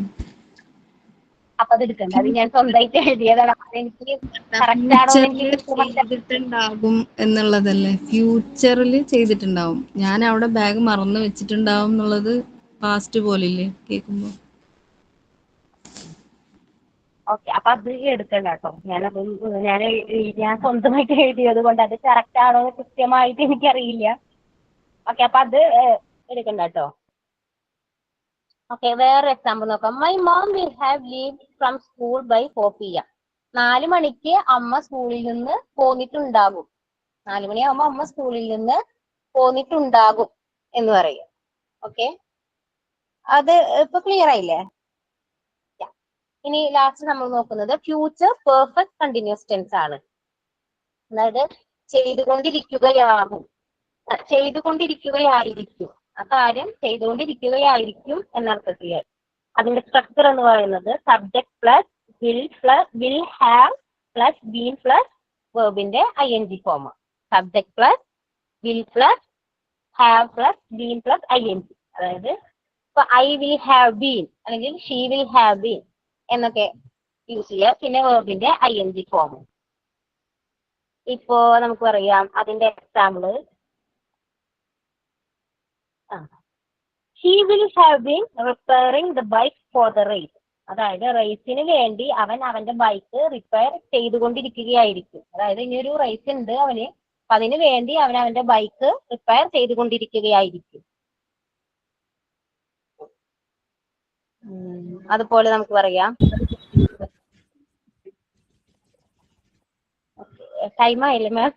അപ്പൊ അത് എടുക്കണ്ട, അത് ഞാൻ സ്വന്തമായിട്ട് എഴുതിയതാണ്. എനിക്ക് കറക്റ്റ് ആണോ ചെയ്തിട്ടുണ്ടാകും എന്നുള്ളതല്ലേ, ഫ്യൂച്ചറിൽ ചെയ്തിട്ടുണ്ടാവും. ഞാൻ അവിടെ ബാഗ് മറന്നു വെച്ചിട്ടുണ്ടാവും എന്നുള്ളത് പാസ്റ്റ് പോലില്ലേ കേൾക്കുമ്പോ? ഓക്കെ, അപ്പൊ അത് എടുക്കണ്ട കേട്ടോ. ഞാൻ സ്വന്തമായിട്ട് എഴുതിയത് കൊണ്ട് അത് കറക്റ്റ് ആണോ കൃത്യമായിട്ട് എനിക്കറിയില്ല. ഓക്കെ, അപ്പൊ അത് എടുക്കണ്ട കേട്ടോ. ഓക്കെ, വേറെ എക്സാമ്പിൾ നോക്കാം. My mom will have leave from school by 4 PM. 4 മണിക്ക് അമ്മ സ്കൂളിൽ നിന്ന് പോന്നിട്ടുണ്ടാകും. 4 മണിയാകുമ്പോ അമ്മ സ്കൂളിൽ നിന്ന് പോന്നിട്ടുണ്ടാകും എന്ന് പറയും. ഓക്കെ, അത് ഇപ്പൊ ക്ലിയർ ആയില്ലേ? ഇനി ലാസ്റ്റ് നമ്മൾ നോക്കുന്നത് ഫ്യൂച്ചർ പെർഫെക്റ്റ് കണ്ടിന്യൂസ് ടെൻസ് ആണ്. അതായത് ചെയ്തുകൊണ്ടിരിക്കുകയായിരിക്കും. ആ കാര്യം ചെയ്തുകൊണ്ടിരിക്കുകയായിരിക്കും എന്നർത്ഥത്തിൽ. അതിന്റെ സ്ട്രക്ചർ എന്ന് പറയുന്നത് subject plus will have plus been plus വെർബിന്റെ ING form. Subject plus will plus have plus been plus ING. അതായത് ഇപ്പൊ ഐ വിൽ ഹാവ് ബീൻ അല്ലെങ്കിൽ ഷീ വിൽ ഹാവ് ബീൻ എന്നൊക്കെ യൂസ് ചെയ്യുക. പിന്നെ വെർബിന്റെ ING ഫോം. ഇപ്പോ നമുക്ക് പറയാം അതിന്റെ example. He will have been repairing the bike for the race. അതായത് റേസിന് വേണ്ടി അവൻ അവന്റെ ബൈക്ക് റിപ്പയർ ചെയ്തുകൊണ്ടിരിക്കുകയായിരിക്കും. അതായത് ഇനിയൊരു റേസ് ഉണ്ട് അവന്, അപ്പൊ അതിന് വേണ്ടി അവൻ അവന്റെ ബൈക്ക് റിപ്പയർ ചെയ്തുകൊണ്ടിരിക്കുകയായിരിക്കും. അതുപോലെ നമുക്ക് പറയാം, ടൈം ആയില്ലേ മാം?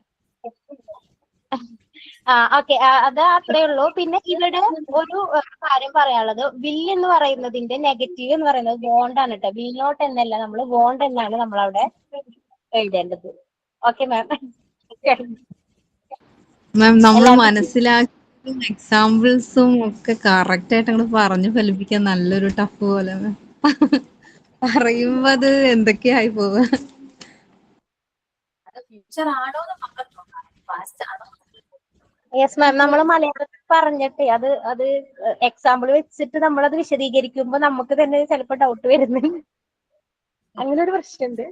ഓക്കെ, അത് അത്രേ ഉള്ളൂ. പിന്നെ ഇവിടെ ഒരു കാര്യം പറയാനുള്ളത്, വിൽ എന്ന് പറയുന്നതിന്റെ നെഗറ്റീവ് എന്ന് പറയുന്നത് വോണ്ട് ആണ് കേട്ടോ. വിൽ നോട്ട് എന്നല്ല, നമ്മൾ വോണ്ട് എന്നാണ് നമ്മളവിടെ എഴുതേണ്ടത്. Okay ma'am? മാം നമ്മൾ മനസ്സിലാക്കിയത് എക്സാമ്പിൾസും ഒക്കെ കറക്റ്റ് ആയിട്ട് അങ്ങോട്ട് പറഞ്ഞു ഫലിപ്പിക്കാൻ നല്ലൊരു ടഫ് പോലെ പറയുമ്പോ അത് എന്തൊക്കെയായി പോവുക. അത് ഫ്യൂച്ചർ ആണോ എന്ന് പറഞ്ഞിട്ടുണ്ടോ, പാസ്റ്റ് ആണോ? യെസ് മാം, നമ്മൾ മലയാളത്തിൽ പറഞ്ഞിട്ട് അത് എക്സാമ്പിൾ വെച്ചിട്ട് നമ്മളത് വിശദീകരിക്കുമ്പോ നമുക്ക് തന്നെ ചിലപ്പോ ഡൗട്ട് വരുന്നുണ്ട്. അങ്ങനെ ഒരു പ്രശ്നമുണ്ട്.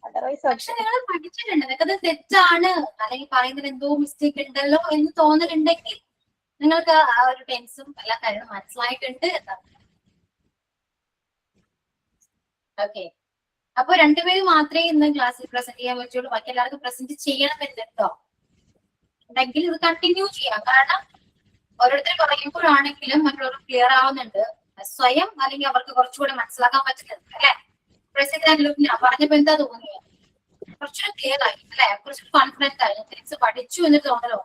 അതർവൈസ് പക്ഷെ നിങ്ങൾ പഠിച്ചിട്ടുണ്ട്, നിങ്ങൾക്കത് തെറ്റാണ് അല്ലെങ്കിൽ പറയുന്നതിൽ എന്തോ മിസ്റ്റേക്ക് ഉണ്ടല്ലോ എന്ന് തോന്നലുണ്ടെങ്കിൽ നിങ്ങൾക്ക് ആ ഒരു ടെൻസും എല്ലാ കാര്യങ്ങളും മനസ്സിലായിട്ടുണ്ട് എന്നാണ്. ഓക്കെ, അപ്പൊ രണ്ടുപേരും മാത്രമേ ഇന്ന് ക്ലാസ്സിൽ പ്രസന്റ് ചെയ്യാൻ പറ്റുള്ളൂ, ബാക്കി എല്ലാവർക്കും പ്രസന്റ് ചെയ്യണമെന്നുണ്ടോ? ഉണ്ടെങ്കിൽ ഇത് കണ്ടിന്യൂ ചെയ്യാം. കാരണം ഓരോരുത്തർ പറയുമ്പോഴാണെങ്കിലും മറ്റുള്ളവർ ക്ലിയർ ആവുന്നുണ്ട്, സ്വയം അല്ലെങ്കിൽ അവർക്ക് കുറച്ചുകൂടെ മനസ്സിലാക്കാൻ പറ്റുന്നുണ്ട് അല്ലെ? പ്രസിദ്ധ പറഞ്ഞപ്പോ എന്താ തോന്നിയത്? കുറച്ചുകൂടെ ക്ലിയർ ആയി അല്ലെ? കുറച്ചുകൂടി കോൺഫിഡൻസ് ആയി, തിരിച്ച് പഠിച്ചു എന്നൊരു തോന്നലോ?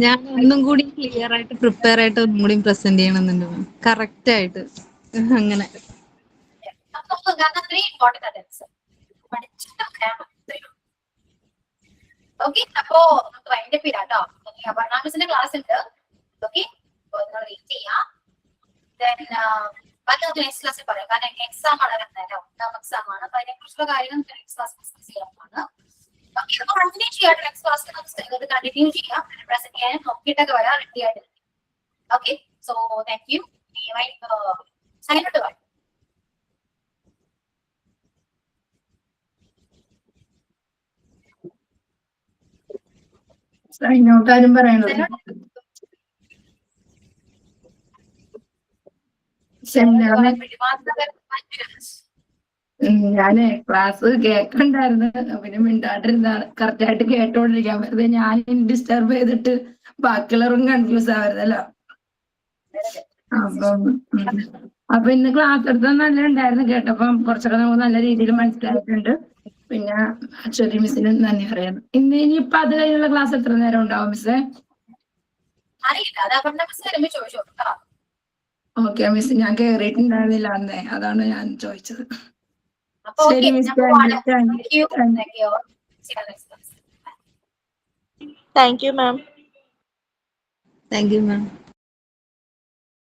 ഞാൻ ഒന്നും കൂടി ക്ലിയർ ആയിട്ട് പ്രിപ്പയർ ആയിട്ട് ഒന്നും കൂടി പ്രസന്റ് ചെയ്യണമെന്നുണ്ട് മാം, കറക്റ്റ് ആയിട്ട് അങ്ങനെ. കാരണം അത്രയും ഇമ്പോർട്ടന്റ് ആണ് പഠിച്ചിട്ട് പറയാൻ. ഓക്കെ, അപ്പോ നമുക്ക് വൈൻഡ് അപ്പ് ചെയ്യാം കേട്ടോ. അപർണ മിസ്സിന്റെ ക്ലാസ് ഉണ്ട്. ഓക്കെ, നിങ്ങൾ വെയിറ്റ് ചെയ്യാം. ബാക്കി നമുക്ക് നെക്സ്റ്റ് ക്ലാസ്സിൽ പറയാം. കാരണം എക്സാം ആണ് വരുന്നല്ലോ, എക്സാം ആണ്. അപ്പൊ അതിനെ കുറിച്ചുള്ള കാര്യങ്ങൾ നെക്സ്റ്റ് ക്ലാസ് ഡിസ്കസ് ചെയ്യാവുന്നതാണ്. ഓക്കെ, അപ്പൊ കണ്ടിന്യൂ ചെയ്യാം. നെക്സ്റ്റ് ക്ലാസ്സിൽ നമുക്ക് കണ്ടിന്യൂ ചെയ്യാം, പ്രസന്റ് ചെയ്യാൻ നോക്കിയിട്ടൊക്കെ വരാൻ റെഡി ആയിട്ട്. Okay, so thank you. Sign out പറയാം. സൈനോട്ടാരും പറയണത് ഞാന് ക്ലാസ് കേൾക്കണ്ടായിരുന്നു, പിന്നെ മിണ്ടാണ്ടിരുന്നാണ്. കറക്റ്റ് ആയിട്ട് കേട്ടോണ്ടിരിക്കാൻ വെറുതെ ഞാൻ ഡിസ്റ്റർബ് ചെയ്തിട്ട് ബാക്കിയുള്ളവരും കൺഫ്യൂസ് ആവരുതല്ലോ. അപ്പൊ ഇന്ന് ക്ലാസ് എടുത്താൽ നല്ല ഉണ്ടായിരുന്നു, കേട്ടപ്പം കുറച്ചൊക്കെ നമുക്ക് നല്ല രീതിയിൽ മനസ്സിലായിട്ടുണ്ട്. പിന്നെ അശ്വതി മിസ്സിന് നന്ദി പറയാം. ഇനിയിപ്പൊ അത് കഴിഞ്ഞുള്ള ക്ലാസ് എത്ര നേരം ഉണ്ടാവും മിസ്സേ? അറിയില്ല, അത് അവരുടെ മിസ് വരുമ്പോ ചോദിച്ചു കേട്ടോ. ഓക്കെ മിസ്, ഞാൻ കേറിയിട്ടുണ്ടായിരുന്നില്ല അന്നേ, അതാണ് ഞാൻ ചോദിച്ചത്. അപ്പൊ ശരി miss, thank you. Thank you, ma'am. Thank you ma'am.